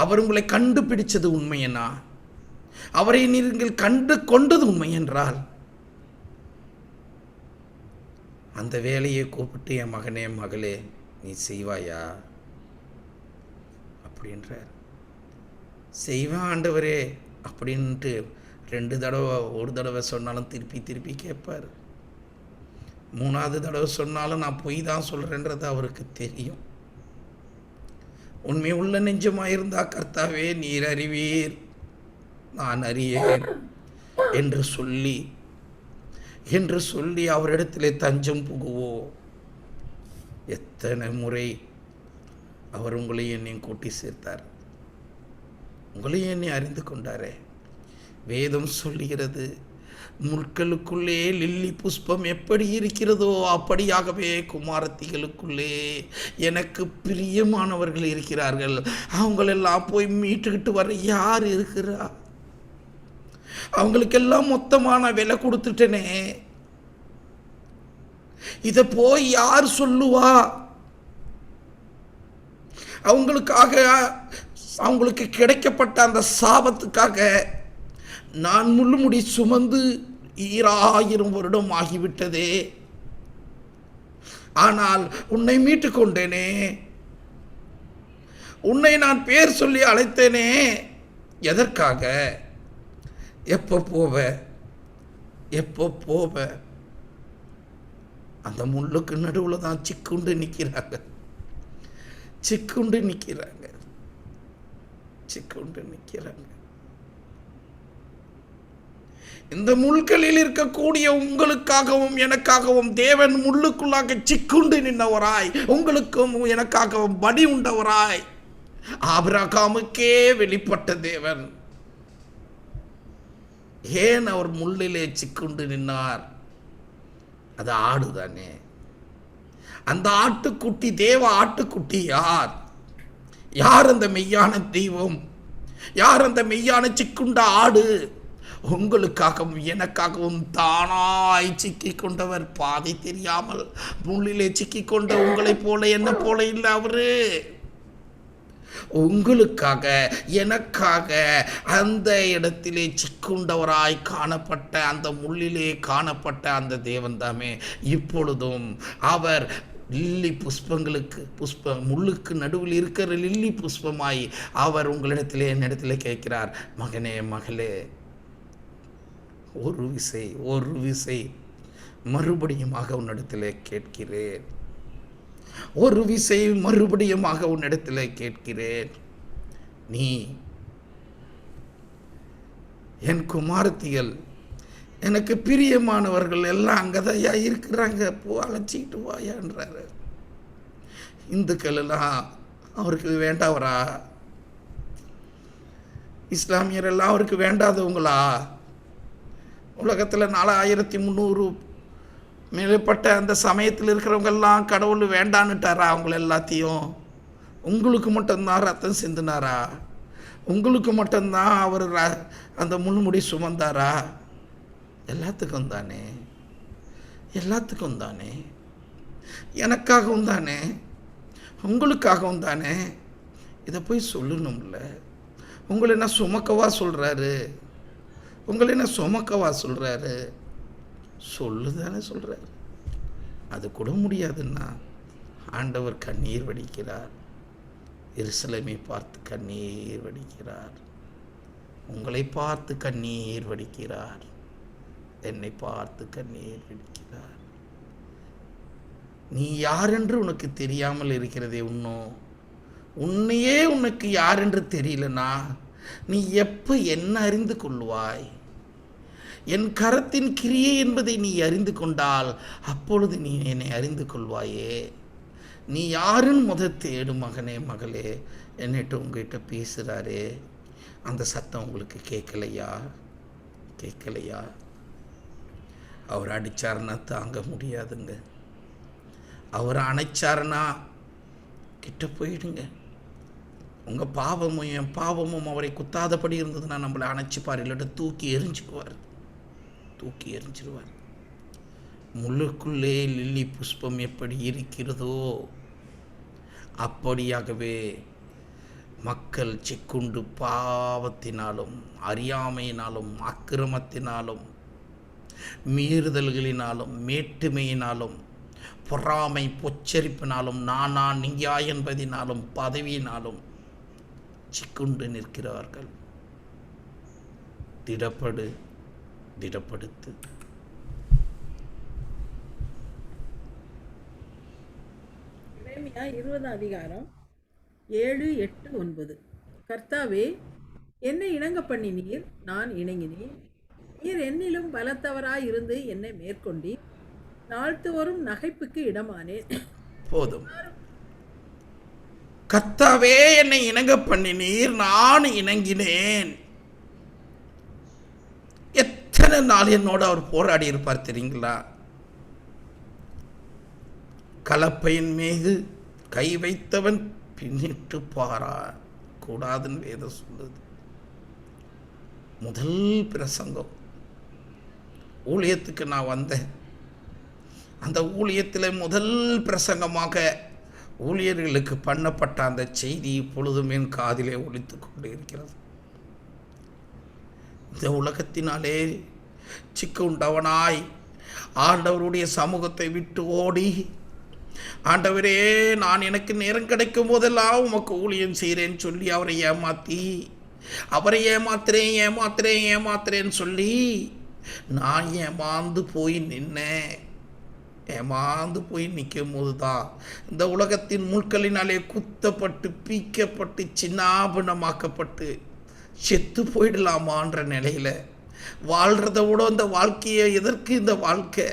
அவர் உங்களை கண்டுபிடிச்சது உண்மையனா, அவரை நீங்கள் கண்டு கொண்டது உண்மை என்றால் அந்த வேலையை கூப்பிட்டு என் மகனே மகளே நீ செய்வாயா அப்படின்றார். செய்வேன் ஆண்டவரே அப்படின்ட்டு 2 தடவை, ஒரு தடவை சொன்னாலும் திருப்பி திருப்பி கேட்பார். 3வது தடவை சொன்னாலும் நான் பொய் தான் சொல்கிறேன்றது அவருக்கு தெரியும். உண்மை உள்ள நெஞ்சமாக இருந்தால் கர்த்தாவே நீர் அறிவீர் நான் அறியேன் என்று சொல்லி அவரிடத்திலே தஞ்சம் புகுவோ. எத்தனை முறை அவர் உங்களை என்னையும் கூட்டி சேர்த்தார், உங்களையும் என்னை அறிந்து கொண்டாரே. வேதம் சொல்லுகிறது, முட்களுக்குள்ளே லில்லி புஷ்பம் எப்படி இருக்கிறதோ அப்படியாகவே குமாரத்திகளுக்குள்ளே எனக்கு பிரியமானவர்கள் இருக்கிறார்கள். அவங்களெல்லாம் போய் மீட்டுக்கிட்டு வர யார் இருக்கிறா? அவங்களுக்கெல்லாம் மொத்தமான விலை கொடுத்துட்டனே, இதை போய் யார் சொல்லுவா? அவங்களுக்கு கிடைக்கப்பட்ட அந்த சாபத்துக்காக நான் முள்முடி சுமந்து 2000 வருடம் ஆகிவிட்டதே. ஆனால் உன்னை மீட்டு கொண்டேனே, உன்னை நான் பேர் சொல்லி அழைத்தேனே. எதற்காக? எப்போ போவ? அந்த முள்ளுக்கு நடுவில் தான் சிக்குண்டு நிற்கிறாங்க. இந்த முள்களில் இருக்கக்கூடிய உங்களுக்காகவும் எனக்காகவும் தேவன் முள்ளுக்குள்ளாக சிக்குண்டு நின்றவராய், உங்களுக்கும் எனக்காகவும் படி உண்டவராய் ஆபிரகாமுக்கே வெளிப்பட்ட தேவன் ஏன் அவர் முள்ளிலே சிக்குண்டு நின்னார்? அது ஆடுதானே. அந்த ஆட்டுக்குட்டி, தேவ ஆட்டுக்குட்டி யார்? அந்த மெய்யான தெய்வம்? யார் அந்த மெய்யான சிக்குண்ட ஆடு? உங்களுக்காகவும் எனக்காகவும் தானாய் சிக்கி கொண்டவர், பாதை தெரியாமல் முள்ளிலே சிக்கி கொண்ட உங்களை போல என்ன போல இல்லை. அவரு உங்களுக்காக எனக்காக அந்த இடத்திலே சிக்குண்டவராய் காணப்பட்ட, அந்த முள்ளிலே காணப்பட்ட அந்த தேவன் தாமே இப்பொழுதும் அவர் லில்லி முள்ளுக்கு நடுவில் இருக்கிற லில்லி புஷ்பமாய் அவர் உங்களிடத்திலே என்னிடத்திலே கேட்கிறார், மகனே மகளே ஒரு விசை மறுபடியுமாக உன்னிடத்திலே கேட்கிறேன். ஒரு விசை மறுபடியுமாக உன்னிடத்தில் கேட்கிறேன். நீ என் குமாரத்திகள், எனக்கு பிரியமானவர்கள் எல்லாம் அங்கதையா இருக்கிறாங்க, போ அழைச்சிக்கிட்டு வாயான்றாரு. இந்துக்கள் எல்லாம் அவருக்கு வேண்டாவரா? இஸ்லாமியர் எல்லாம் அவருக்கு வேண்டாதவங்களா? உலகத்தில் 4300 மேற்பட்ட அந்த சமயத்தில் இருக்கிறவங்கெல்லாம் கடவுள் வேண்டான்னுட்டாரா? அவங்கள எல்லாத்தையும் உங்களுக்கு மட்டும்தான் ரத்தம் சிந்தினாரா? உங்களுக்கு மட்டும்தான் அவர் அந்த முள்முடி சுமந்தாரா? எல்லாத்துக்கும் தானே, எனக்காகவும் தானே, உங்களுக்காகவும் தானே. இதை போய் சொல்லணும்ல. உங்களை என்ன சுமக்கவா சொல்கிறாரு? சொல்லுதானே சொல்கிறார். அது கூட முடியாதுன்னா ஆண்டவர் கண்ணீர் வடிக்கிறார். எருசலேமை பார்த்து கண்ணீர் வடிக்கிறார். உங்களை பார்த்து கண்ணீர் வடிக்கிறார். என்னை பார்த்து கண்ணீர் வடிக்கிறார். நீ யாரென்று உனக்கு தெரியாமல் இருக்கிறதே, உன்னையே உனக்கு யாரென்று தெரியலனா நீ எப்போ என்ன அறிந்து கொள்வாய்? என் கரத்தின் கிரியை என்பதை நீ அறிந்து கொண்டால் அப்பொழுது நீ என்னை அறிந்து கொள்வாயே. நீ யாருன்னு தேடு மகனே மகளே. என்னிட்ட உங்ககிட்ட பேசுகிறாரே, அந்த சத்தம் உங்களுக்கு கேட்கலையா? அவர் அடித்தாருன்னா தாங்க முடியாதுங்க. அவர் அணைச்சாருன்னா கிட்ட போயிடுங்க. உங்கள் பாவமும் என் பாவமும் அவரை குத்தாதபடி இருந்ததுன்னா நம்மளை அணைச்சிப்பார், இல்லாட்ட தூக்கி எரிஞ்சிருவார். முள்ளுக்குள்ளே லில்லி புஷ்பம் எப்படி இருக்கிறதோ அப்படியாகவே மக்கள் சிக்குண்டு பாவத்தினாலும் அறியாமையினாலும் அக்கிரமத்தினாலும் மீறுதல்களினாலும் மேட்டுமையினாலும் பொறாமை பொச்சரிப்பினாலும் நானா நீயா என்பதினாலும் பதவியினாலும் சிக்குண்டு நிற்கிறார்கள். திடப்படுத்து. எரேமியா 20 அதிகாரம் 7, 8, 9. கர்த்தாவே, என்னை இணங்க பண்ணினீர், நான் இணங்கினேன். நீர் என்னிலும் பலத்தவராயிருந்து என்னை மேற்கொண்டீர். நாள்தோறும் நகைப்புக்கு இடமானேன். போதும். கர்த்தாவே, என்னை இணங்க பண்ணினீர், நான் இணங்கினேன். எத்தனை நாள் என்னோட அவர் போராடி இருப்பார் தெரியுங்களா? கலப்பையின் மீது கை வைத்தவன் பின்னிட்டு பாரா கூடாதுன்னு வேதம் சொல்லுது. முதல் பிரசங்கம் ஊழியத்துக்கு நான் வந்தேன். அந்த ஊழியத்தில் முதல் பிரசங்கமாக ஊழியர்களுக்கு பண்ணப்பட்ட அந்த செய்தி இப்பொழுதும் என் காதிலே ஒலித்து கொண்டு இருக்கிறது. இந்த உலகத்தினாலே சிக்குண்டவனாய் ஆண்டவருடைய சமூகத்தை விட்டு ஓடி, ஆண்டவரே, நான் எனக்கு நேரம் கிடைக்கும் போதெல்லாம் உமக்கு ஊழியம் செய்கிறேன்னு சொல்லி அவரை ஏமாத்துறேன்னு சொல்லி நான் ஏமாந்து போய் நிற்கும் போது தான் இந்த உலகத்தின் முட்களினாலே குத்தப்பட்டு பீக்கப்பட்டு சின்னாபனமாக்கப்பட்டு செத்து போயிடலாமான்ற நிலையில் வாழ்கிறத விட இந்த வாழ்க்கையை எதற்கு இந்த வாழ்க்கை?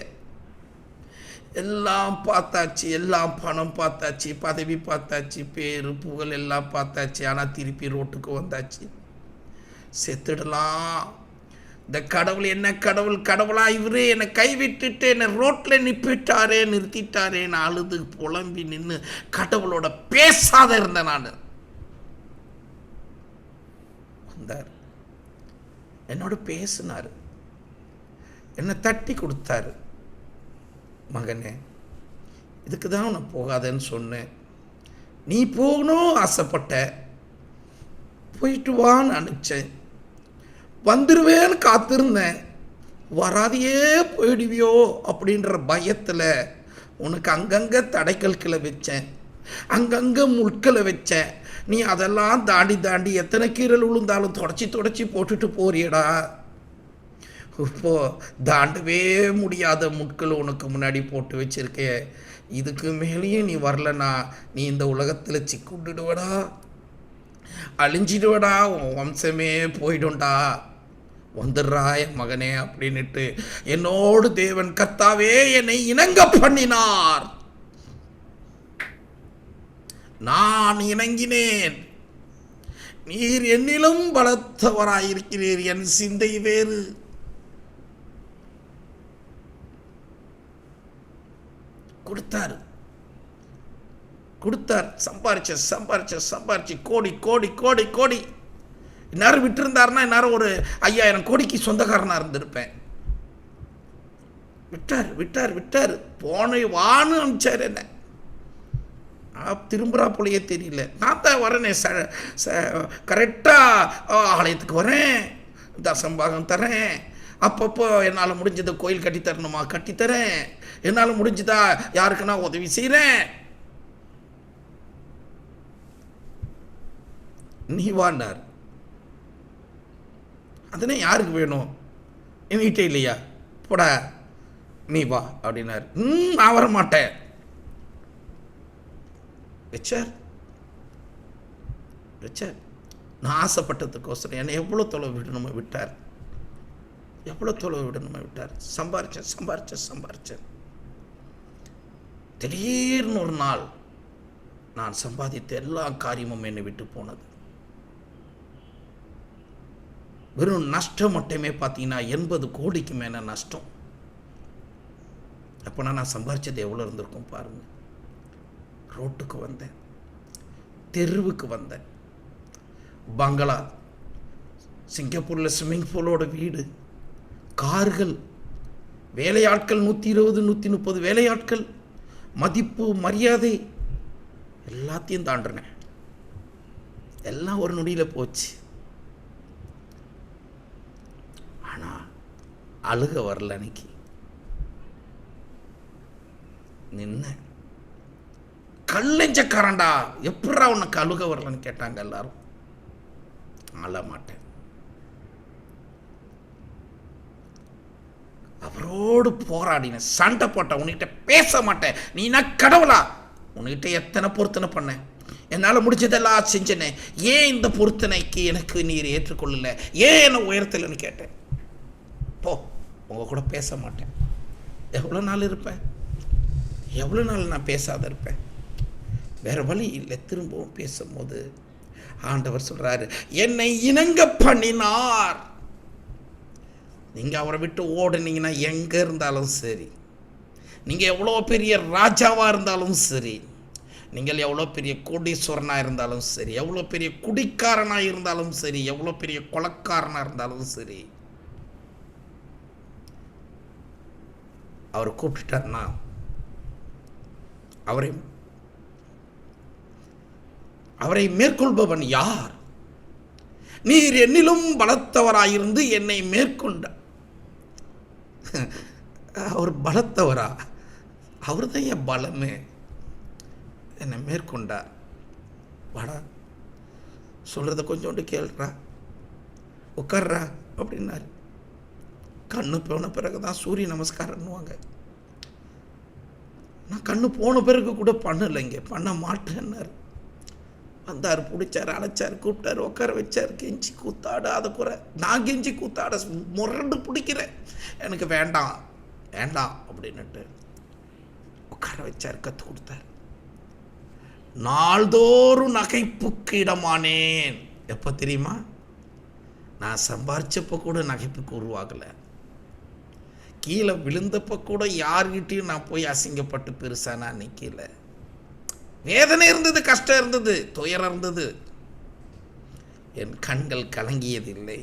எல்லாம் பார்த்தாச்சு, எல்லாம் பணம் பார்த்தாச்சு, பதவி பார்த்தாச்சு, பேரு புகழ் எல்லாம் பார்த்தாச்சு. ஆனால் திருப்பி ரோட்டுக்கு வந்தாச்சு. செத்துடலாம். இந்த கடவுள் என்ன கடவுளா இவரு என்னை கைவிட்டுட்டு என்னை ரோட்டில் நிறுத்திட்டாரே நான் அழுது புலம்பி நின்று கடவுளோட பேசாத இருந்தேன். நான் வந்தார், என்னோட பேசினார், என்னை தட்டி கொடுத்தாரு. மகனே, இதுக்கு தான் நான் போகாதேன்னு சொன்னேன். நீ போகணும் ஆசைப்பட்ட, போயிட்டு வான்னு அனுப்பிச்சேன். வந்துடுவேன்னு காத்திருந்தேன். வராதையே போயிடுவியோ அப்படின்ற பயத்தில் உனக்கு அங்கங்கே தடைக்கல்களை வச்சேன், அங்கங்கே முட்களை வச்சேன். நீ அதெல்லாம் தாண்டி எத்தனை கீரல் விழுந்தாலும் தொடச்சி போட்டுட்டு போறியடா. இப்போ தாண்டவே முடியாத முட்கள் உனக்கு முன்னாடி போட்டு வச்சிருக்க. இதுக்கு மேலேயும் நீ வரலனா நீ இந்த உலகத்தில் சிக்குண்டுடுவடா, அழிஞ்சிடுவடா, உன் வம்சமே போயிடும்டா. வந்துடுறா என் மகனே அப்படின்னுட்டு என்னோடு தேவன் கர்த்தாவே என்னை இணங்க பண்ணினார். நான் இணங்கினேன். நீர் என்னிலும் பலத்தவராயிருக்கிறீர். என் சிந்தை வேறு. கொடுத்தார். சம்பாரிச்சு கோடி. இந்நேரம் விட்டுருந்தாருன்னா இந்நேரம் ஒரு 5000 கோடிக்கு சொந்தக்காரனாக இருந்திருப்பேன். விட்டார். போன வான்னு அனுப்பிச்சார். என்ன திரும்புறா போலையே தெரியல. நான் தான் வரேனே, கரெக்டாக ஆலயத்துக்கு வரேன், தசம்பாகம் தரேன், அப்பப்போ என்னால் முடிஞ்சதை கோயில் கட்டித்தரணுமா கட்டித்தரேன், என்னால் முடிஞ்சதா யாருக்குன்னா உதவி செய்கிறேன். நீ வாண்டார். அதனே யாருக்கு வேணும்? என்கிட்ட இல்லையா? போடா நீ வா அப்படின்னாரு. நான் வர மாட்டேன். வச்சார். நான் ஆசைப்பட்டதுக்கோசரம் என்னை எவ்வளோ தொலைவு விடணுமோ விட்டார். சம்பாரிச்சேன். திடீர்னு ஒரு நாள் நான் சம்பாதித்த எல்லா காரியமும் என்னை விட்டு போனது. வெறும் நஷ்டம் மட்டுமே பார்த்தீங்கன்னா 80 கோடிக்கு மேலே நஷ்டம். அப்போனா நான் சம்பாரிச்சது எவ்வளோ இருந்திருக்கும் பாருங்க. ரோட்டுக்கு வந்தேன், தெருவுக்கு வந்தேன். பங்களா, சிங்கப்பூரில் ஸ்விம்மிங் பூலோட வீடு, கார்கள், வேலையாட்கள் 120 130 வேலையாட்கள், மதிப்பு மரியாதை எல்லாத்தையும் தாண்டினேன். எல்லாம் ஒரு நொடியில் போச்சு. ஆனால் அழுக வரல. அன்னைக்கு நின்ன கல்லெஞ்சக்காரன்டா, எப்படா உனக்கு அழுக வரலன்னு கேட்டாங்க எல்லாரும். அழ மாட்டேன், அவரோடு போராடின, சண்டை போட்ட, உன்கிட்ட பேச மாட்டேன், நீ நான் கடவுளா, உன்கிட்ட எத்தனை பொருத்தனை பண்ணேன், என்னால் முடிஞ்சதெல்லாம் செஞ்சனே, ஏன் இந்த பொருத்தனைக்கு எனக்கு நீர் ஏற்றுக்கொள்ளல, ஏன் என்ன உயரத்தில்னு கேட்டேன். போ, உங்க கூட பேச மாட்டேன். எவ்வளோ நாள் இருப்பேன், எவ்வளோ நாள் நான் பேசாத இருப்பேன். வேற வழி இல்லை. திரும்பவும் பேசும்போது ஆண்டவர் சொல்றாரு, என்னை இணங்க பண்ணினார். நீங்க அவரை விட்டு ஓடுனீங்கன்னா எங்க இருந்தாலும் சரி, நீங்க எவ்வளோ பெரிய ராஜாவா இருந்தாலும் சரி, நீங்கள் எவ்வளோ பெரிய கோடீஸ்வரனா இருந்தாலும் சரி, எவ்வளோ பெரிய குடிக்காரனா இருந்தாலும் சரி, எவ்வளோ பெரிய கொலைக்காரனா இருந்தாலும் சரி, அவர் கூப்பிட்டுட்டார்னா அவரை மேற்கொள்பவன் யார்? நீர் என்னிலும் பலத்தவராயிருந்து என்னை மேற்கொண்டார். அவர் பலத்தவரா? அவர் தான் என் பலமே. என்னை மேற்கொண்டார். வாடா, சொல்றத கொஞ்சோண்டு கேள்றா, உட்கார்றா அப்படின்னாரு. கண்ணு போன பிறகுதான் சூரிய நமஸ்காரம்னுவாங்க. நான் கண்ணு போன பிறகு கூட பண்ணலைங்க, பண்ண மாட்டேன்னாரு. வந்தார், பிடிச்சார், அழைச்சார், கூப்பிட்டார், உட்கார வச்சார். கெஞ்சி கூத்தாட, அதை குறை நான் கெஞ்சி கூத்தாட முரண்டு பிடிக்கிறேன், எனக்கு வேண்டாம் வேண்டாம் அப்படின்னுட்டு உட்கார வச்சார், கற்றுக் கொடுத்தார். நாள்தோறும் நகைப்புக்கு இடமானேன். எப்போ தெரியுமா? நான் சம்பாரிச்சப்போ கூட நகைப்புக்கு உருவாகலை. கீழே விழுந்தப்போ கூட யார்கிட்டையும் நான் போய் அசிங்கப்பட்டு பெருசா நான் நிற்கல. வேதனை இருந்தது, கஷ்டம் இருந்தது, துயரம் இருந்தது, என் கண்கள் கலங்கியதில்லை.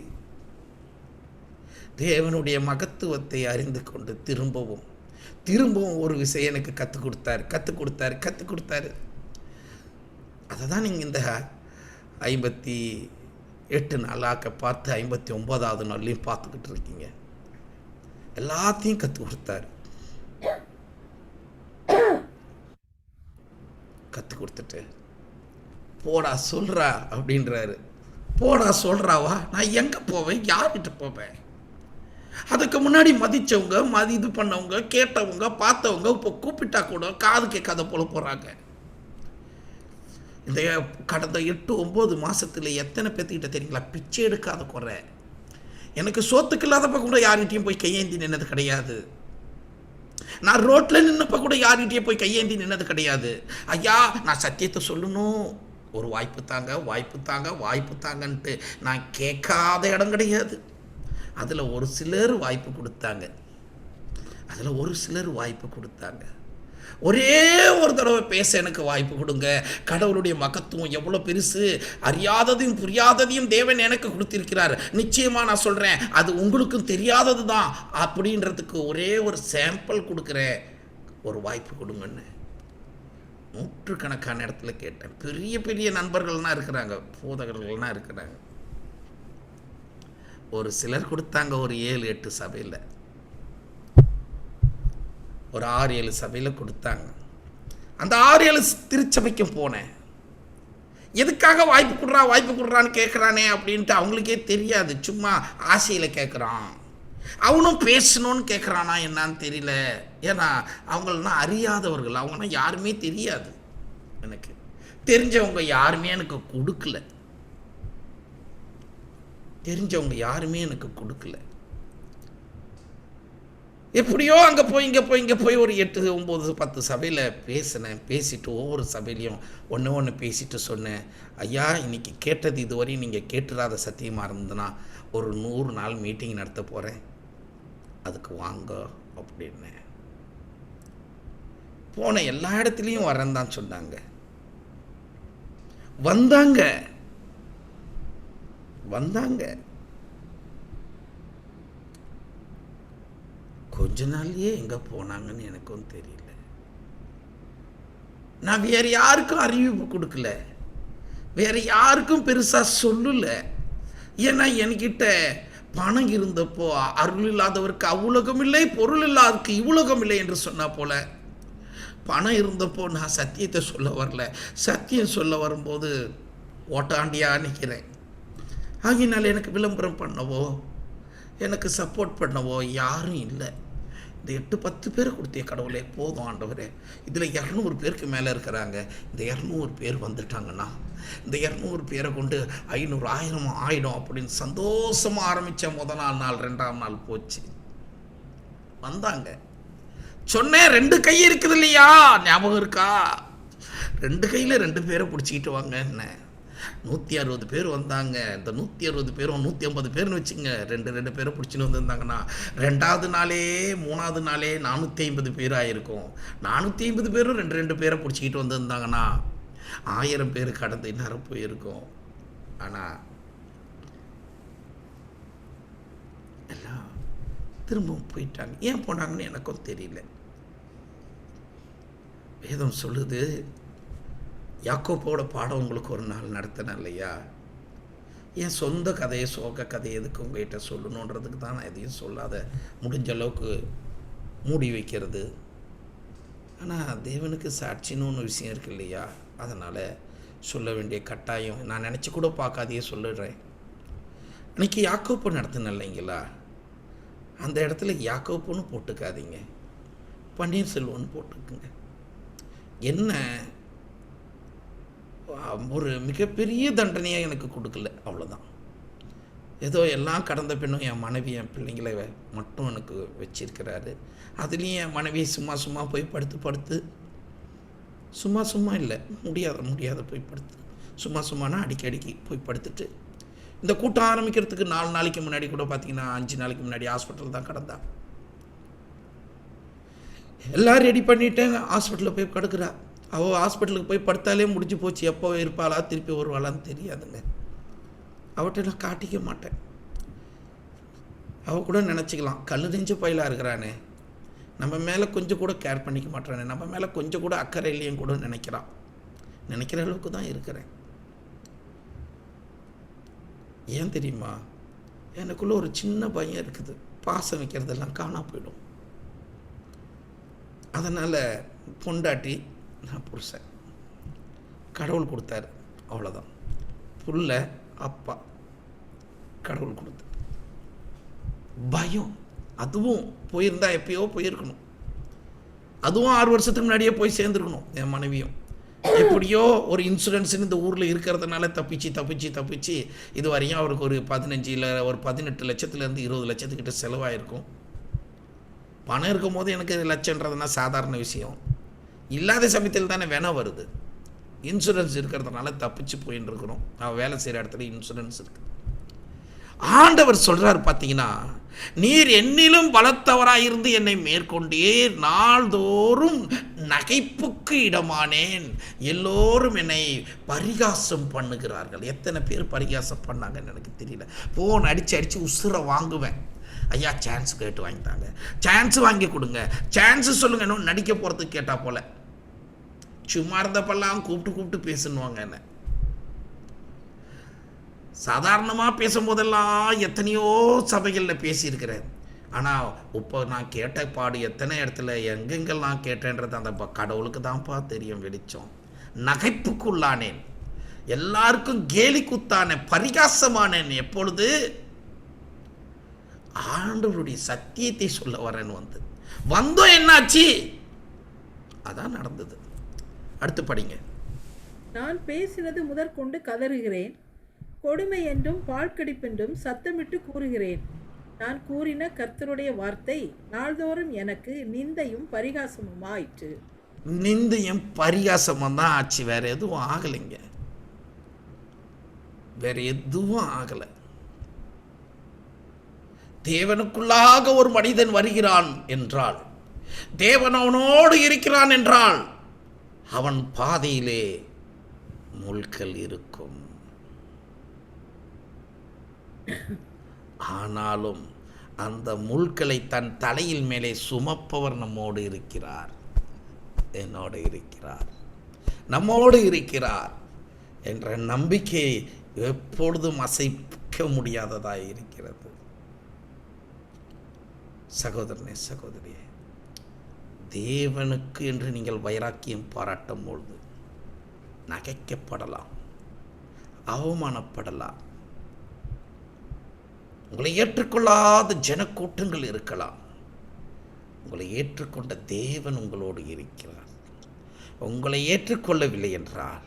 தேவனுடைய மகத்துவத்தை அறிந்து கொண்டு திரும்பவும் ஒரு விஷயம் எனக்கு கற்றுக் கொடுத்தாரு. அதை தான் நீங்கள் இந்த 58 நாளாக்க பார்த்து 59வது நாள்லையும் பார்த்துக்கிட்டு இருக்கீங்க. எல்லாத்தையும் கற்றுக் கொடுத்தாரு. கற்றுக் கொடுத்துட்டு போடா சொல்றா அப்படின்றாரு. போடா சொல்றாவா, நான் எங்க போவேன், யார்கிட்ட போவேன்? அதுக்கு முன்னாடி மதிச்சவங்க, இது பண்ணவங்க, கேட்டவங்க, பார்த்தவங்க இப்போ கூப்பிட்டா கூட காது கேட்காத போல போறாங்க. இந்த கடந்த 8-9 மாசத்துல எத்தனை பேர்த்துக்கிட்ட தெரியுங்களா பிச்சை எடுக்காத குறை. எனக்கு சோத்துக்கு இல்லாதப்ப கூட யார்கிட்டையும் போய் கையேந்தி நின்னது கிடையாது. நான் ரோட்ல நின்னப்ப கூட யார்கிட்டையும் போய் கையேந்தி நின்னது கிடையாது. ஐயா, நான் சத்தியத்தை சொல்லணும், ஒரு வாய்ப்பு தாங்கன்ட்டு நான் கேட்காத இடம் கிடையாது. அதில் ஒரு சிலர் வாய்ப்பு கொடுத்தாங்க. ஒரே ஒரு தடவை பேச எனக்கு வாய்ப்பு கொடுங்க. கடவுளுடைய மகத்துவம் எவ்வளோ பெருசு, அறியாததையும் புரியாததையும் தேவன் எனக்கு கொடுத்திருக்கிறார். நிச்சயமாக நான் சொல்கிறேன், அது உங்களுக்கும் தெரியாதது தான் அப்படின்றதுக்கு ஒரே ஒரு சாம்பிள் கொடுக்குற ஒரு வாய்ப்பு கொடுங்கன்னு நூற்றுக்கணக்கான இடத்துல கேட்டேன். பெரிய பெரிய நண்பர்கள்லாம் இருக்கிறாங்க, போதகர்கள்லாம் இருக்கிறாங்க. ஒரு சிலர் கொடுத்தாங்க, ஒரு 7-8 சபையில், ஒரு 6-7 சபையில் கொடுத்தாங்க. அந்த 6-7 திருச்சபைக்கும் போனேன். எதுக்காக வாய்ப்பு கொடுறான்னு கேட்குறானே அப்படின்ட்டு அவங்களுக்கே தெரியாது. சும்மா ஆசையில் கேட்குறான். அவனும் பேசணும்னு கேட்குறானா என்னான்னு தெரியல. ஏன்னா அவங்களெலாம் அறியாதவர்கள், அவங்கன்னா யாருமே தெரியாது. எனக்கு தெரிஞ்சவங்க யாருமே எனக்கு கொடுக்கல. எப்படியோ அங்கே போய் இங்கே போய் ஒரு 8-9-10 சபையில் பேசிட்டு ஒவ்வொரு சபையிலையும் ஒன்று பேசிட்டு சொன்னேன், ஐயா, இன்னைக்கு கேட்டது இதுவரையும் நீங்கள் கேட்டுறாத சத்தியமாக இருந்ததுன்னா ஒரு 100 நாள் மீட்டிங் நடத்த போகிறேன், அதுக்கு வாங்க அப்படின்னு. போன எல்லா இடத்துலையும் வரேன்னு தான் சொன்னாங்க. வந்தாங்க. கொஞ்ச நாள்லயே எங்க போனாங்கன்னு எனக்கும் தெரியல. நான் வேற யாருக்கும் அறிவிப்பு கொடுக்கல. வேற யாருக்கும் பெருசாக சொல்லல. ஏன்னா என்கிட்ட பணம் இருந்தப்போ அருள் இல்லாதவருக்கு அவ்வுலகம் இல்லை, பொருள் இல்லாதவருக்கு இவ்வுலகம் இல்லை என்று சொன்னா போல, பணம் இருந்தப்போ நான் சத்தியத்தை சொல்ல வரல, சத்தியம் சொல்ல வரும்போது ஓட்டாண்டியா நிற்கிறேன். ஆகினால எனக்கு விளம்பரம் பண்ணவோ எனக்கு சப்போர்ட் பண்ணவோ யாரும் இல்லை. இந்த 8-10 பேரை கொடுத்திய கடவுளே போதும் ஆண்டவரே. இதில் 200 பேருக்கு மேலே இருக்கிறாங்க. இந்த 200 பேர் வந்துட்டாங்கன்னா இந்த 200 பேரை கொண்டு 500 1000 ஆயிடும் அப்படின்னு சந்தோஷமாக ஆரம்பித்த முதல் நாள் 2ஆம் நாள் போச்சு. வந்தாங்க, சொன்னேன் 2 கை இருக்குது இல்லையா, ஞாபகம் இருக்கா? 2 கையில் 2 பேரை பிடிச்சிக்கிட்டு வாங்க. என்ன 160 பேர் வந்தாங்க. இந்த 160 பேரும் 150 பேர்னு வச்சுங்க, 2 பேரை பிடிச்சின்னு வந்திருந்தாங்கன்னா 2ஆவது நாளே 3ஆவது நாளே 450 பேர் ஆகிருக்கும். 450 பேரும் 2 பேரை பிடிச்சிக்கிட்டு வந்திருந்தாங்கன்னா 1000 பேர் கடந்து நேரம் போயிருக்கும். ஆனால் எல்லாம் திரும்பவும் போயிட்டாங்க. ஏன் போனாங்கன்னு எனக்கும் தெரியல. வேதம் சொல்லுது, யாக்கோப்போட பாடம் உங்களுக்கு ஒரு நாள் நடத்தினேன் இல்லையா, என் சொந்த கதையை சோக கதையை எதுக்கு உங்கள்கிட்ட சொல்லணுன்றதுக்கு தான் நான் எதையும் சொல்லாத முடிஞ்ச அளவுக்கு மூடி வைக்கிறது. ஆனால் தேவனுக்கு சாட்சின்னு ஒன்று விஷயம் இருக்கு இல்லையா, அதனால் சொல்ல வேண்டிய கட்டாயம். நான் நினச்சி கூட பார்க்காதையே சொல்லிடுறேன். அன்றைக்கி யாக்கோப்பு நடத்தினேன் இல்லைங்களா, அந்த இடத்துல யாக்கோப்புன்னு போட்டுக்காதீங்க, பன்னீர்செல்வம்னு போட்டுக்குங்க. என்ன ஒரு மிகப்பெரிய தண்டனையை எனக்கு கொடுக்கல, அவ்வளோதான். ஏதோ எல்லாம் கடந்த பின்னும் என் மனைவி என் பிள்ளைங்களை மட்டும் எனக்கு வச்சிருக்கிறாரு. அதுலேயும் என் மனைவி சும்மா போய் படுத்து சும்மா இல்லை, முடியாத போய் படுத்து சும்மானா அடிக்கடிக்கு போய் படுத்துட்டு, இந்த கூட்டம் ஆரம்பிக்கிறதுக்கு 4 நாளைக்கு முன்னாடி கூட பார்த்தீங்கன்னா 5 நாளைக்கு முன்னாடி ஹாஸ்பிட்டல் தான் கிடந்தா. எல்லாம் ரெடி பண்ணிட்டேன், ஹாஸ்பிட்டலில் போய் படுக்கிறா. அவள் ஹாஸ்பிட்டலுக்கு போய் படுத்தாலே முடிஞ்சு போச்சு. எப்போ இருப்பாளா திருப்பி வருவாளான்னு தெரியாதுங்க. அவட்ட நான் காட்டிக்க மாட்டேன். அவள் கூட நினச்சிக்கலாம், கல் நெஞ்ச பயிலாக இருக்கிறானே, நம்ம மேலே கொஞ்சம் கூட கேர் பண்ணிக்க மாட்டானே, நம்ம மேலே கொஞ்சம் கூட அக்கறை இல்லையும் கூட நினைக்கிற அளவுக்கு தான் இருக்கிறேன். ஏன் தெரியுமா, எனக்குள்ள ஒரு சின்ன பயம் இருக்குது, பாசம் வைக்கிறதெல்லாம் காணா போயிடும். அதனால் பொண்டாட்டி நான் புருஷன், கடவுள் கொடுத்தாரு, அவ்வளோதான். புள்ள அப்பா கடவுள் கொடுத்து பயம், அதுவும் போயிருந்தா எப்பயோ போயிருக்கணும். அதுவும் 6 வருஷத்துக்கு முன்னாடியே போய் சேர்ந்துருக்கணும். என் மனைவியும் எப்படியோ ஒரு இன்சூரன்ஸுன்னு இந்த ஊரில் இருக்கிறதுனால தப்பிச்சு இது வரையும் அவருக்கு ஒரு 18 லட்சத்துலேருந்து 20 லட்சத்துக்கிட்ட செலவாயிருக்கும். பணம் இருக்கும் போது எனக்கு லட்சன்றதுனா சாதாரண விஷயம். இல்லாத சமயத்தில் தானே வேணாம் வருது. இன்சூரன்ஸ் இருக்கிறதுனால தப்பிச்சு போயின்னு இருக்கிறோம். அவன் வேலை செய்கிற இடத்துல இன்சூரன்ஸ் இருக்குது. ஆண்டவர் சொல்கிறார் பார்த்தீங்கன்னா, நீர் என்னிலும் பலத்தவராயிருந்து என்னை மேற்கொண்டீர், நாள்தோறும் நகைப்புக்கு இடமானேன், எல்லோரும் என்னை பரிகாசம் பண்ணுகிறார்கள். எத்தனை பேர் பரிகாசம் பண்ணாங்கன்னு எனக்கு தெரியல. ஃபோன் அடித்து உசுரை வாங்குவேன். ஐயா சான்ஸ் கேட்டு வாங்கிட்டாங்க, சான்ஸ் வாங்கி கொடுங்க, சான்ஸ் சொல்லுங்க, இன்னும் நடிக்க போகிறதுக்கு கேட்டால் போல. சும்மா இருந்தப்பெல்லாம் கூப்பிட்டு பேசணுவாங்க. என்ன சாதாரணமாக பேசும்போதெல்லாம் எத்தனையோ சபைகளில் பேசியிருக்கிறேன். ஆனால் இப்போ நான் கேட்ட பாடு எத்தனை இடத்துல எங்கெங்கெல்லாம் கேட்டேன்றது அந்த கடவுளுக்கு தான்ப்பா தெரியும். வெளிச்சம் நகைப்புக்குள்ளானேன், எல்லாருக்கும் கேலி குத்தானேன், பரிகாசமானேன். எப்பொழுது ஆண்டவருடைய சத்தியத்தை சொல்ல வரேன்னு வந்தோம். என்னாச்சு? அதான் நடந்தது. அடுத்து படிங்க. நான் பேசினது முதற்கொண்டு கதறுகிறேன், கொடுமை என்றும் பாழ்கடிப்பென்றும் சத்தமிட்டு கூறுகிறேன். நான் கூறின கர்த்தருடைய வார்த்தை நாள்தோறும் எனக்கு நிந்தையும் பரிகாசமும் ஆயிற்று. நிந்தையும் பரிகாசமும் தான் ஆச்சு, வேற எதுவும் ஆகலைங்க. வேற எதுவும் ஆகலை. தேவனுக்குள்ளாக ஒரு மனிதன் வருகிறான் என்றால், தேவன் அவனோடு இருக்கிறான் என்றால், அவன் பாதையிலே முள்கள் இருக்கும். ஆனாலும் அந்த முள்களை தன் தலையில் மேலே சுமப்பவர் நம்மோடு இருக்கிறார், என்னோடு இருக்கிறார், நம்மோடு இருக்கிறார். என்ற நம்பிக்கை எப்பொழுதும் அசைக்க முடியாததாக இருக்கிறது. சகோதரனே, சகோதரியே, தேவனுக்கு என்று நீங்கள் வைராக்கியம் பாராட்டும் பொழுது நகைக்கப்படலாம், அவமானப்படலாம், உங்களை ஏற்றுக்கொள்ளாத ஜனக்கூட்டங்கள் இருக்கலாம். உங்களை ஏற்றுக்கொண்ட தேவன் உங்களோடு இருக்கிறார். உங்களை ஏற்றுக்கொள்ளவில்லை என்றால்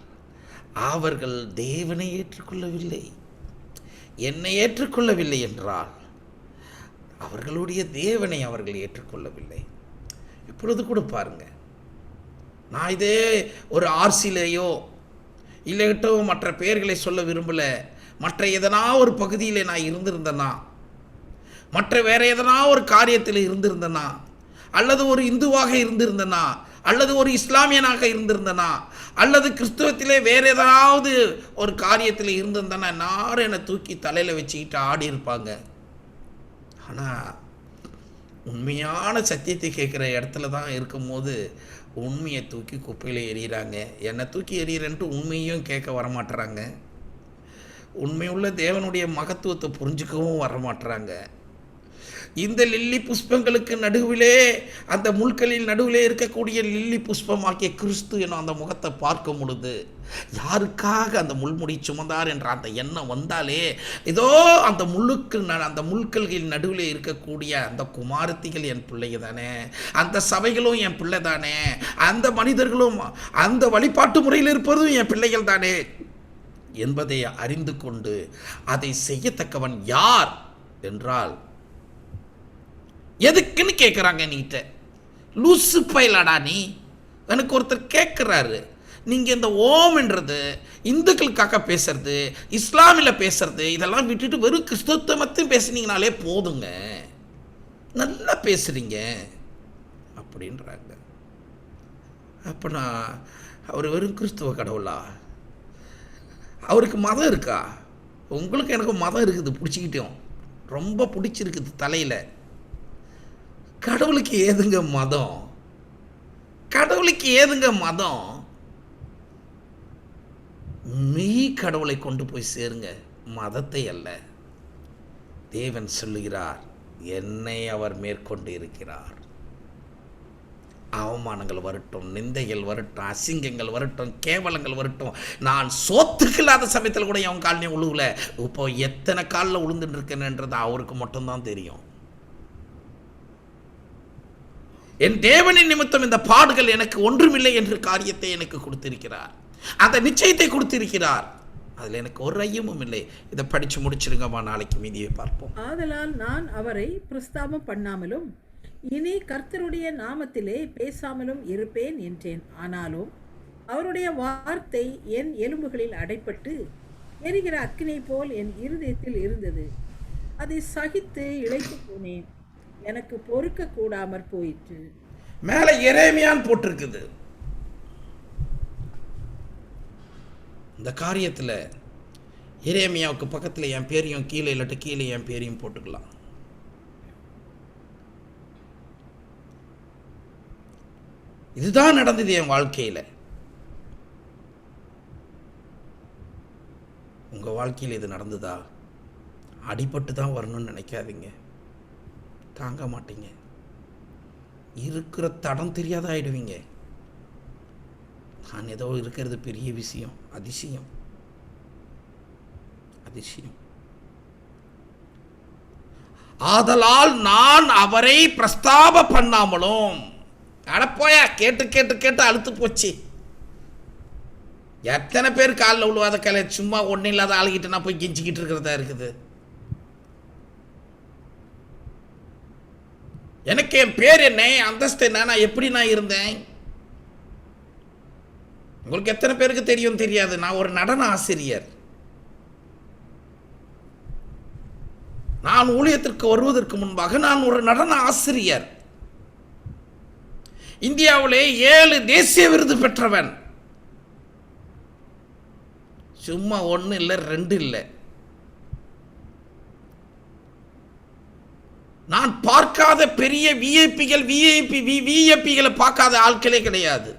அவர்கள் தேவனை ஏற்றுக்கொள்ளவில்லை, என்னை ஏற்றுக்கொள்ளவில்லை என்றால் அவர்களுடைய தேவனை அவர்கள் ஏற்றுக்கொள்ளவில்லை. இப்பொழுது கூட பாருங்க, நான் இதே ஒரு ஆர்சிலேயோ இல்லைட்டோ மற்ற பெயர்களை சொல்ல விரும்பலை, மற்ற எதனா ஒரு பகுதியில் நான் இருந்திருந்தேன்னா, மற்ற வேற எதனா ஒரு காரியத்தில் இருந்திருந்தேன்னா, அல்லது ஒரு இந்துவாக இருந்திருந்தேனா, அல்லது ஒரு இஸ்லாமியனாக இருந்திருந்தேனா, அல்லது கிறிஸ்துவத்திலே வேற ஏதாவது ஒரு காரியத்தில் இருந்திருந்தேன்னா எல்லாரும் என்னை தூக்கி தலையில் வச்சுக்கிட்டு ஆடி இருப்பாங்க. ஆனால் உண்மையான சத்தியத்தை கேட்குற இடத்துல தான் இருக்கும்போது உண்மையை தூக்கி குப்பையில் எறிகிறாங்க. என்னை தூக்கி எறிகிறேன்ட்டு உண்மையும் கேட்க வரமாட்டுறாங்க. உண்மையுள்ள தேவனுடைய மகத்துவத்தை புரிஞ்சுக்கவும் வரமாட்டுறாங்க. இந்த லில்லி புஷ்பங்களுக்கு நடுவிலே, அந்த முள்களில் நடுவிலே இருக்கக்கூடிய லில்லி புஷ்பமாக்கிய கிறிஸ்து எனும் அந்த முகத்தை பார்க்கும் பொழுது யாருக்காக அந்த முள்முடி சுமந்தார் என்ற அந்த எண்ணம் வந்தாலே, ஏதோ அந்த அந்த முள்களின் நடுவிலே இருக்கக்கூடிய அந்த குமாரத்திகள் என் பிள்ளைங்க தானே, அந்த சபைகளும் என் பிள்ளை தானே, அந்த மனிதர்களும் அந்த வழிபாட்டு முறையில் இருப்பதும் என் பிள்ளைகள் தானே என்பதை அறிந்து கொண்டு அதை செய்யத்தக்கவன் யார் என்றால், எதுக்குன்னு கேட்குறாங்க நீட்ட, லூசு பயிலாடா நீ. எனக்கு ஒருத்தர் கேட்குறாரு, நீங்கள் இந்த ஓம்ன்றது இந்துக்களுக்காக பேசுறது, இஸ்லாமில் பேசுறது, இதெல்லாம் விட்டுட்டு வெறும் கிறிஸ்துவத்தை மட்டும் பேசுனீங்கனாலே போதுங்க, நல்லா பேசுகிறீங்க அப்படின்றாங்க. அப்போ நான் அவர் வெறும் கிறிஸ்துவ கடவுளா? அவருக்கு மதம் இருக்கா? உங்களுக்கு எனக்கு மதம் இருக்குது, பிடிச்சிக்கிட்டோம், ரொம்ப பிடிச்சிருக்குது தலையில். கடவுளுக்கு ஏதுங்க மதம்? கடவுளுக்கு ஏதுங்க மதம்? மெய் கடவுளை கொண்டு போய் சேருங்க, மதத்தை அல்ல. தேவன் சொல்லுகிறார், என்னை அவர் மேற்கொண்டு இருக்கிறார். அவமானங்கள் வரட்டும், நிந்தைகள் வரட்டும், அசிங்கங்கள் வரட்டும், கேவலங்கள் வரட்டும், நான் சோத்துக்கு இல்லாத சமயத்தில் கூட அவன் காலினே உழுவல. இப்போ எத்தனை காலில் உளுந்துட்டு இருக்கேன்ன்றது அவருக்கு மட்டும்தான் தெரியும். என் தேவனின் நிமித்தம் இந்த பாடுகள் எனக்கு ஒன்றுமில்லை என்ற காரியத்தை எனக்கு கொடுத்திருக்கிறார், அந்த நிச்சயத்தை கொடுத்திருக்கிறார். அதில் எனக்கு ஒரு ஐயமும் இல்லை. இதை படித்து முடிச்சிருங்கம்மா, நாளைக்கு மீதியை பார்ப்போம். ஆதலால் நான் அவரை பிரஸ்தாபம் பண்ணாமலும் இனி கர்த்தருடைய நாமத்திலே பேசாமலும் இருப்பேன் என்றேன். ஆனாலும் அவருடைய வார்த்தை என் எலும்புகளில் அடைப்பட்டு எரிகிற அக்கினை போல் என் இருதயத்தில் இருந்தது. அதை சகித்து இளைத்து போனேன், எனக்கு பொறுக்க கூடாமற் போயிற்று. மேலே எரேமியான் போட்டிருக்குது. இந்த காரியத்தில் எரேமியாவுக்கு பக்கத்தில் என் பேரையும் கீழே இல்லாட்டி கீழே என் பேரையும் போட்டுக்கலாம். இதுதான் நடந்தது என் வாழ்க்கையில். உங்கள் வாழ்க்கையில் இது நடந்ததா? அடிபட்டு தான் வரணும்னு நினைக்காதீங்க, தாங்க மாட்டீங்க, இருக்கிற தடம் தெரியாத ஆயிடுவீங்க. நான் ஏதோ இருக்கிறது பெரிய விஷயம், அதிசயம், அதிசயம். ஆதலால் நான் அவரை பிரஸ்தாப பண்ணாமலும், அடப்போயா, கேட்டு கேட்டு கேட்டு அழுத்து போச்சு. எத்தனை பேர் காலில் விழுவாத கலை, சும்மா ஒன்றும் இல்லாத ஆளுகிட்ட நான் போய் கெஞ்சிக்கிட்டு இருக்கிறதா இருக்குது. எனக்கு என் பேர் என்ன, அந்தஸ்து என்ன, நான் எப்படி நான் இருந்தேன், உங்களுக்கு எத்தனை பேருக்கு தெரியும் தெரியாது. நான் ஒரு நடன ஆசிரியர். நான் ஊழியத்திற்கு வருவதற்கு முன்பாக நான் ஒரு நடன ஆசிரியர். இந்தியாவிலே 7 தேசிய விருது பெற்றவன். சும்மா 1 இல்லை 2 இல்லை. நான் பார்க்காத பெரிய விஐபிகளை பார்க்காத ஆட்களே கிடையாது.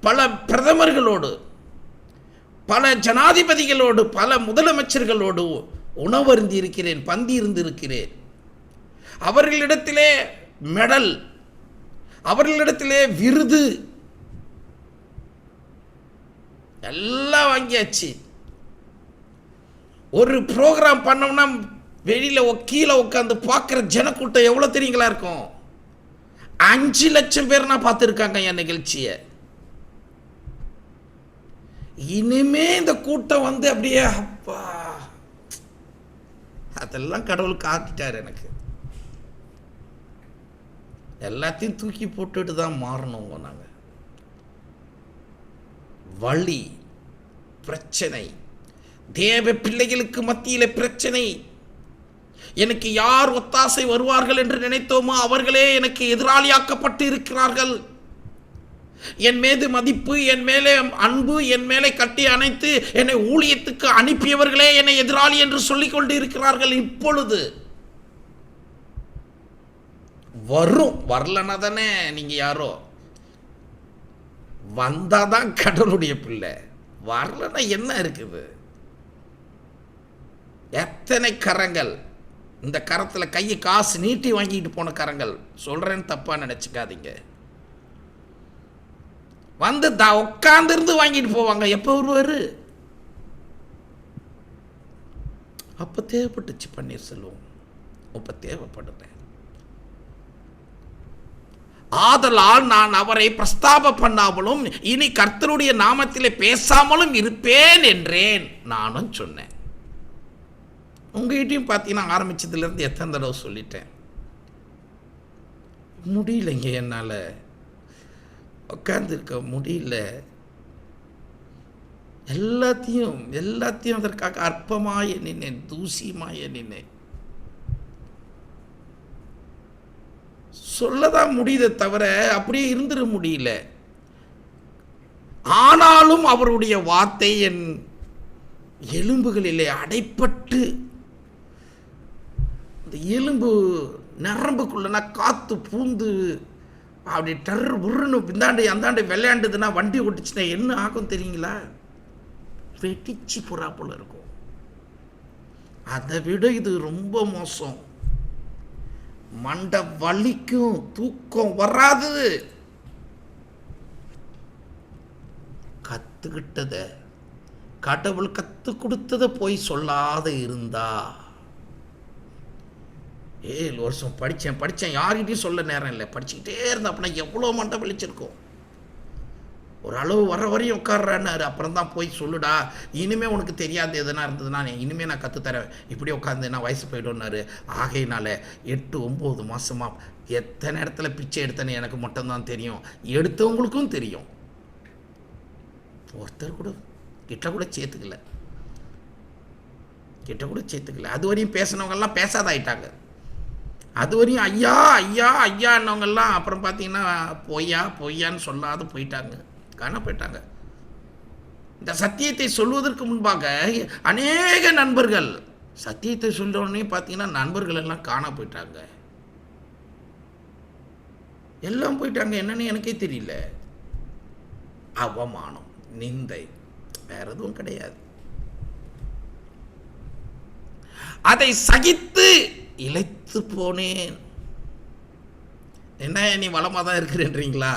பல பிரதமர்களோடு பல ஜனாதிபதிகளோடு பல முதலமைச்சர்களோடு உணவருந்தி இருக்கிறேன், பந்தி இருந்திருக்கிறேன். அவர்களிடத்திலே மெடல், அவர்களிடத்திலே விருது எல்லாம் வாங்கியாச்சு. ஒரு ப்ரோக்ராம் பண்ணோம்னா வெளியில கீழே உட்காந்து பார்க்குற ஜனக்கூட்டம் எவ்வளோ தெரியுங்களா இருக்கும்? 5 லட்சம் பேர் நான் பார்த்துருக்காங்க என் நிகழ்ச்சியை. இனிமே இந்த கூட்டம் வந்து அப்படியே அப்பா, அதெல்லாம் கடவுள் காட்டிட்டார் எனக்கு. எல்லாத்தையும் தூக்கி போட்டுட்டு தான் மாறணுங்க. நாங்கள் வலி, பிரச்சனை, தேவ பிள்ளைகளுக்கு மத்தியில் பிரச்சனை. எனக்கு யார் ஒத்தாசை வருவார்கள் என்று நினைத்தோமோ அவர்களே எனக்கு எதிராளியாக்கப்பட்டு இருக்கிறார்கள். என் மீது மதிப்பு, என் மேலே அன்பு, என் மேலே கட்டி அணைத்து என்னை ஊழியத்துக்கு அனுப்பியவர்களே என்னை எதிராளி என்று சொல்லிக் கொண்டு இருக்கிறார்கள். இப்பொழுது வரும், வரலன்னா தானே நீங்க யாரோ, வந்தாதான் கடவுளுடைய பிள்ளை. வரலன்னா என்ன இருக்குது? எத்தனை கரங்கள், இந்த கரத்தில் கையை காசு நீட்டி வாங்கிட்டு போன கரங்கள். சொல்றேன்னு தப்பா நினைச்சுக்காதீங்க. வந்து உட்கார்ந்து வாங்கிட்டு போவாங்க. எப்போ வருவாரு? அப்ப தேவைப்பட்டுச்சு பன்னீர்செல்வம், அப்ப தேவைப்படுறேன். ஆதலால் நான் அவரை பிரஸ்தாப பண்ணாமலும் இனி கர்த்தருடைய நாமத்திலே பேசாமலும் இருப்பேன் என்றேன் நானும் சொன்னேன். உங்ககிட்டையும் பார்த்தீங்கன்னா ஆரம்பிச்சதுலேருந்து எத்தனை தடவை சொல்லிட்டேன். முடியலைங்க, என்னால் உட்கார்ந்துருக்க முடியல. எல்லாத்தையும் அதற்காக அற்பமாய நின்னேன், தூசியமாய நின்னேன். சொல்லதான் முடியுதே தவிர அப்படியே இருந்துட முடியல. ஆனாலும் அவருடைய வார்த்தை என் எலும்புகளிலே அடைப்பட்டு, இந்த எலும்பு நரம்புக்குள்ளனா காத்து பூந்து அப்படி டர் உருன்னு இந்தாண்டு அந்தாண்டு விளையாண்டுதுன்னா, வண்டி ஓட்டுச்சுன்னா என்ன ஆகும் தெரியுங்களா? வெட்டிச்சு புறா போல இருக்கும். அதை விட இது ரொம்ப மோசம். மண்டை வலிக்கும், தூக்கம் வராது. கத்துக்கிட்டத, கடவுள் கத்து கொடுத்தத போய் சொல்லாத இருந்தா, 7 வருஷம் படித்தேன் யார்கிட்டையும் சொல்ல நேரம் இல்லை. படிச்சுக்கிட்டே இருந்தேன். அப்படின்னா எவ்வளோ மண்டை வலிச்சிருக்கும். ஒரு அளவு வர வரையும் உட்கார்றாரு. அப்புறம் தான் போய் சொல்லுடா, இனிமேல் உனக்கு தெரியாது எதுனா இருந்ததுன்னா இனிமேல் நான் கற்றுத்தரேன், இப்படி உட்காந்துன்னா வயசு போய்டுன்னாரு. ஆகையினால 8-9 மாதமாக எத்தனை இடத்துல பிச்சை எடுத்தேன்னு எனக்கு மட்டும்தான் தெரியும், எடுத்தவங்களுக்கும் தெரியும். ஒருத்தர் கூட கிட்ட கூட சேர்த்துக்கல. அது வரையும் பேசினவங்கெல்லாம் பேசாதாயிட்டாங்க. அது வரையும் ஐயா ஐயா ஐயான்னவங்கெல்லாம் அப்புறம் பார்த்தீங்கன்னா பொய்யான்னு சொல்லாத போயிட்டாங்க, காண போயிட்டாங்க. இந்த சத்தியத்தை சொல்வதற்கு முன்பாக அநேக நண்பர்கள், சத்தியத்தை சொல்றோடனே பார்த்தீங்கன்னா நண்பர்கள் எல்லாம் காண போயிட்டாங்க, எல்லாம் போயிட்டாங்க. என்னன்னு எனக்கே தெரியல. அவமானம், நிந்தை, வேற எதுவும் கிடையாது. அதை சகித்து இளைத்து போனேன். என்ன நீ வளமாக தான் இருக்கிறேன்றீங்களா?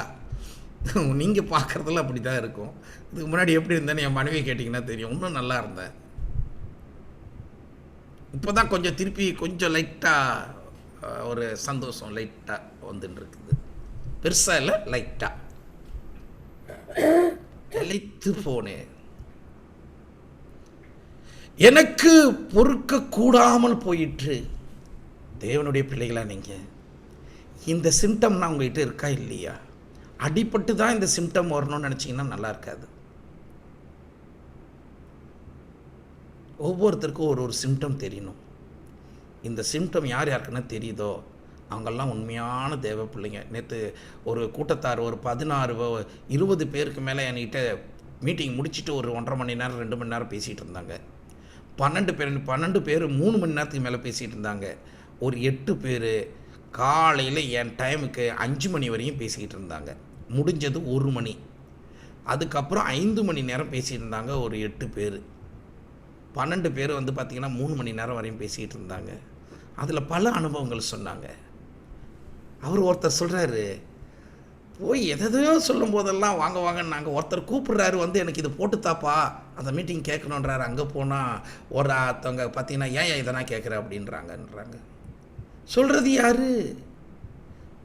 நீங்கள் பார்க்குறதுல அப்படி தான் இருக்கும். இதுக்கு முன்னாடி எப்படி இருந்தேன்னு என் மனைவி கேட்டிங்கன்னா தெரியும். இன்னும் நல்லா இருந்தேன். இப்போ தான் கொஞ்சம் திருப்பி கொஞ்சம் லைட்டாக ஒரு சந்தோஷம் லைட்டாக வந்துட்டு இருக்குது. பெருசாக இல்லை, லைட்டாக இளைத்து போனேன். எனக்கு பொறுக்க கூடாமல் போயிற்று. தேவனுடைய பிள்ளைகளா நீங்கள், இந்த சிம்டம்னா உங்ககிட்ட இருக்கா இல்லையா? அடிபட்டு தான் இந்த சிம்டம் வரணும்னு நினச்சிங்கன்னா நல்லா இருக்காது. ஒவ்வொருத்தருக்கும் ஒரு சிம்டம் தெரியணும். இந்த சிம்டம் யாருக்குன்னா தெரியுதோ அவங்கெல்லாம் உண்மையான தேவ பிள்ளைங்க. நேற்று ஒரு கூட்டத்தார் ஒரு 16-20 பேருக்கு மேலே என்கிட்ட மீட்டிங் முடிச்சுட்டு ஒரு 1.5 மணி நேரம் 2 மணி நேரம் பேசிகிட்டு இருந்தாங்க. 12 பேர் 3 மணி நேரத்துக்கு மேலே பேசிகிட்டு இருந்தாங்க. ஒரு 8 பேர் காலையில் என் டைமுக்கு 5 மணி வரையும் பேசிக்கிட்டு இருந்தாங்க. முடிஞ்சது 1 மணி. அதுக்கப்புறம் 5 மணி நேரம் பேசிகிட்டு இருந்தாங்க. ஒரு 8 பேர், 12 பேர் வந்து பார்த்திங்கன்னா 3 மணி நேரம் வரையும் பேசிகிட்டு இருந்தாங்க. அதில் பல அனுபவங்கள் சொன்னாங்க. அவர் ஒருத்தர் சொல்கிறாரு, போய் எதையோ சொல்லும் போதெல்லாம் வாங்க வாங்கன்னு நாங்கள் ஒருத்தர் கூப்பிடுறாரு, வந்து எனக்கு இது போட்டுத்தாப்பா அந்த மீட்டிங் கேட்கணுன்றாரு. அங்கே போனால் ஒருத்தவங்க பார்த்தீங்கன்னா ஏன் இதெல்லாம் கேட்குற அப்படின்றாங்கன்றாங்க. சொல்கிறது யார்?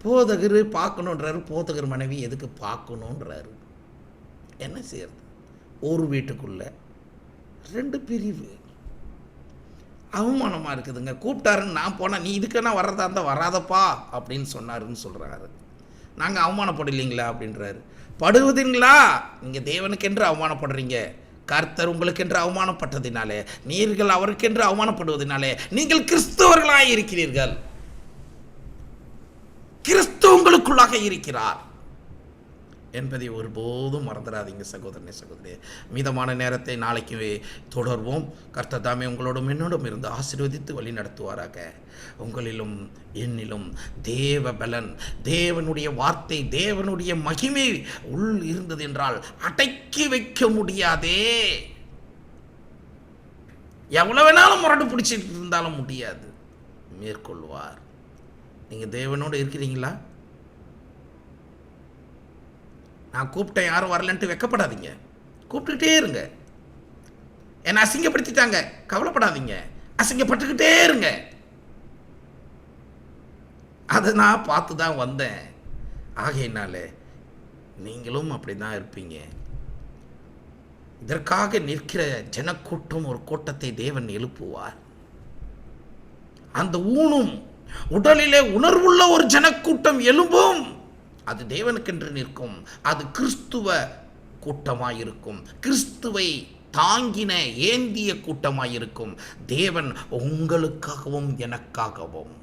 போதகர் பார்க்கணுன்றாரு. போதகர் மனைவி எதுக்கு பார்க்கணுன்றாரு? என்ன செய்யறது? ஒரு வீட்டுக்குள்ளே 2 பிரிவு. அவமானமாக இருக்குதுங்க. கூப்பிட்டாருன்னு நான் போனால், நீ இதுக்குன்னா வர்றதா இருந்தால் வராதப்பா அப்படின்னு சொன்னாருன்னு சொல்கிறாரு. நாங்கள் அவமானப்படலைங்களா அப்படின்றாரு. படுவதுங்களா? நீங்கள் தேவனுக்கென்று அவமானப்படுறீங்க. கர்த்தர் உங்களுக்கென்று அவமானப்பட்டதினாலே, நீர்கள் அவருக்கென்று அவமானப்படுவதனாலே நீங்கள் கிறிஸ்தவர்களாக இருக்கிறீர்கள். கிறிஸ்து உங்களுக்குள்ளாக இருக்கிறார் என்பதை ஒருபோதும் மறந்துடாதீங்க சகோதரனே, சகோதரியே. மீதமான நேரத்தை நாளைக்கு தொடர்வோம். கர்த்தர் தாமே உங்களோடும் என்னோடும் இருந்து ஆசீர்வதித்து வழி நடத்துவாராக. உங்களிலும் என்னிலும் தேவ பலன், தேவனுடைய வார்த்தை, தேவனுடைய மகிமை உள் இருந்தது என்றால் அடக்கி வைக்க முடியாதே. எவ்வளவு வேணாலும் முரண்டு பிடிச்சிட்டு இருந்தாலும் முடியாது. மேற்கொள்வார். நீங்கள் தேவனோடு இருக்கிறீங்களா? நான் கூப்பிட்டேன் யாரும் வரலன்ட்டு வெக்கப்படாதீங்க. கூப்பிட்டுக்கிட்டே இருங்க. என்னை அசிங்கப்படுத்திட்டாங்க, கவலைப்படாதீங்க. அசிங்கப்பட்டுக்கிட்டே இருங்க. அதை நான் பார்த்து தான் வந்தேன். ஆகையினால நீங்களும் அப்படி தான் இருப்பீங்க. இதற்காக நிற்கிற ஜனக்கூட்டம் ஒரு கூட்டத்தை தேவன் எழுப்புவார். அந்த ஊனும் உடலிலே உணர்வுள்ள ஒரு ஜனக்கூட்டம் எழும்பும். அது தேவனுக்கென்று நிற்கும். அது கிறிஸ்துவ கூட்டமாயிருக்கும். கிறிஸ்துவை தாங்கின ஏந்திய கூட்டமாயிருக்கும். தேவன் உங்களுக்காகவும் எனக்காகவும்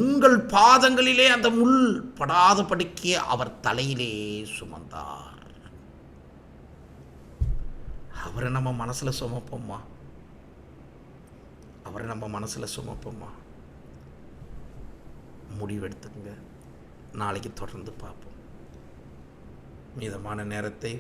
உங்கள் பாதங்களிலே அந்த முள் படாதபடிக்கு அவர் தலையிலே சுமந்தார். அவரை நம்ம மனசில் சுமப்போம்மா. அவரை நம்ம மனசில் சுமப்போம்மா. முடிவெடுத்துங்க. நாளைக்கு தொடர்ந்து பார்ப்போம். மீதமான நேரத்தை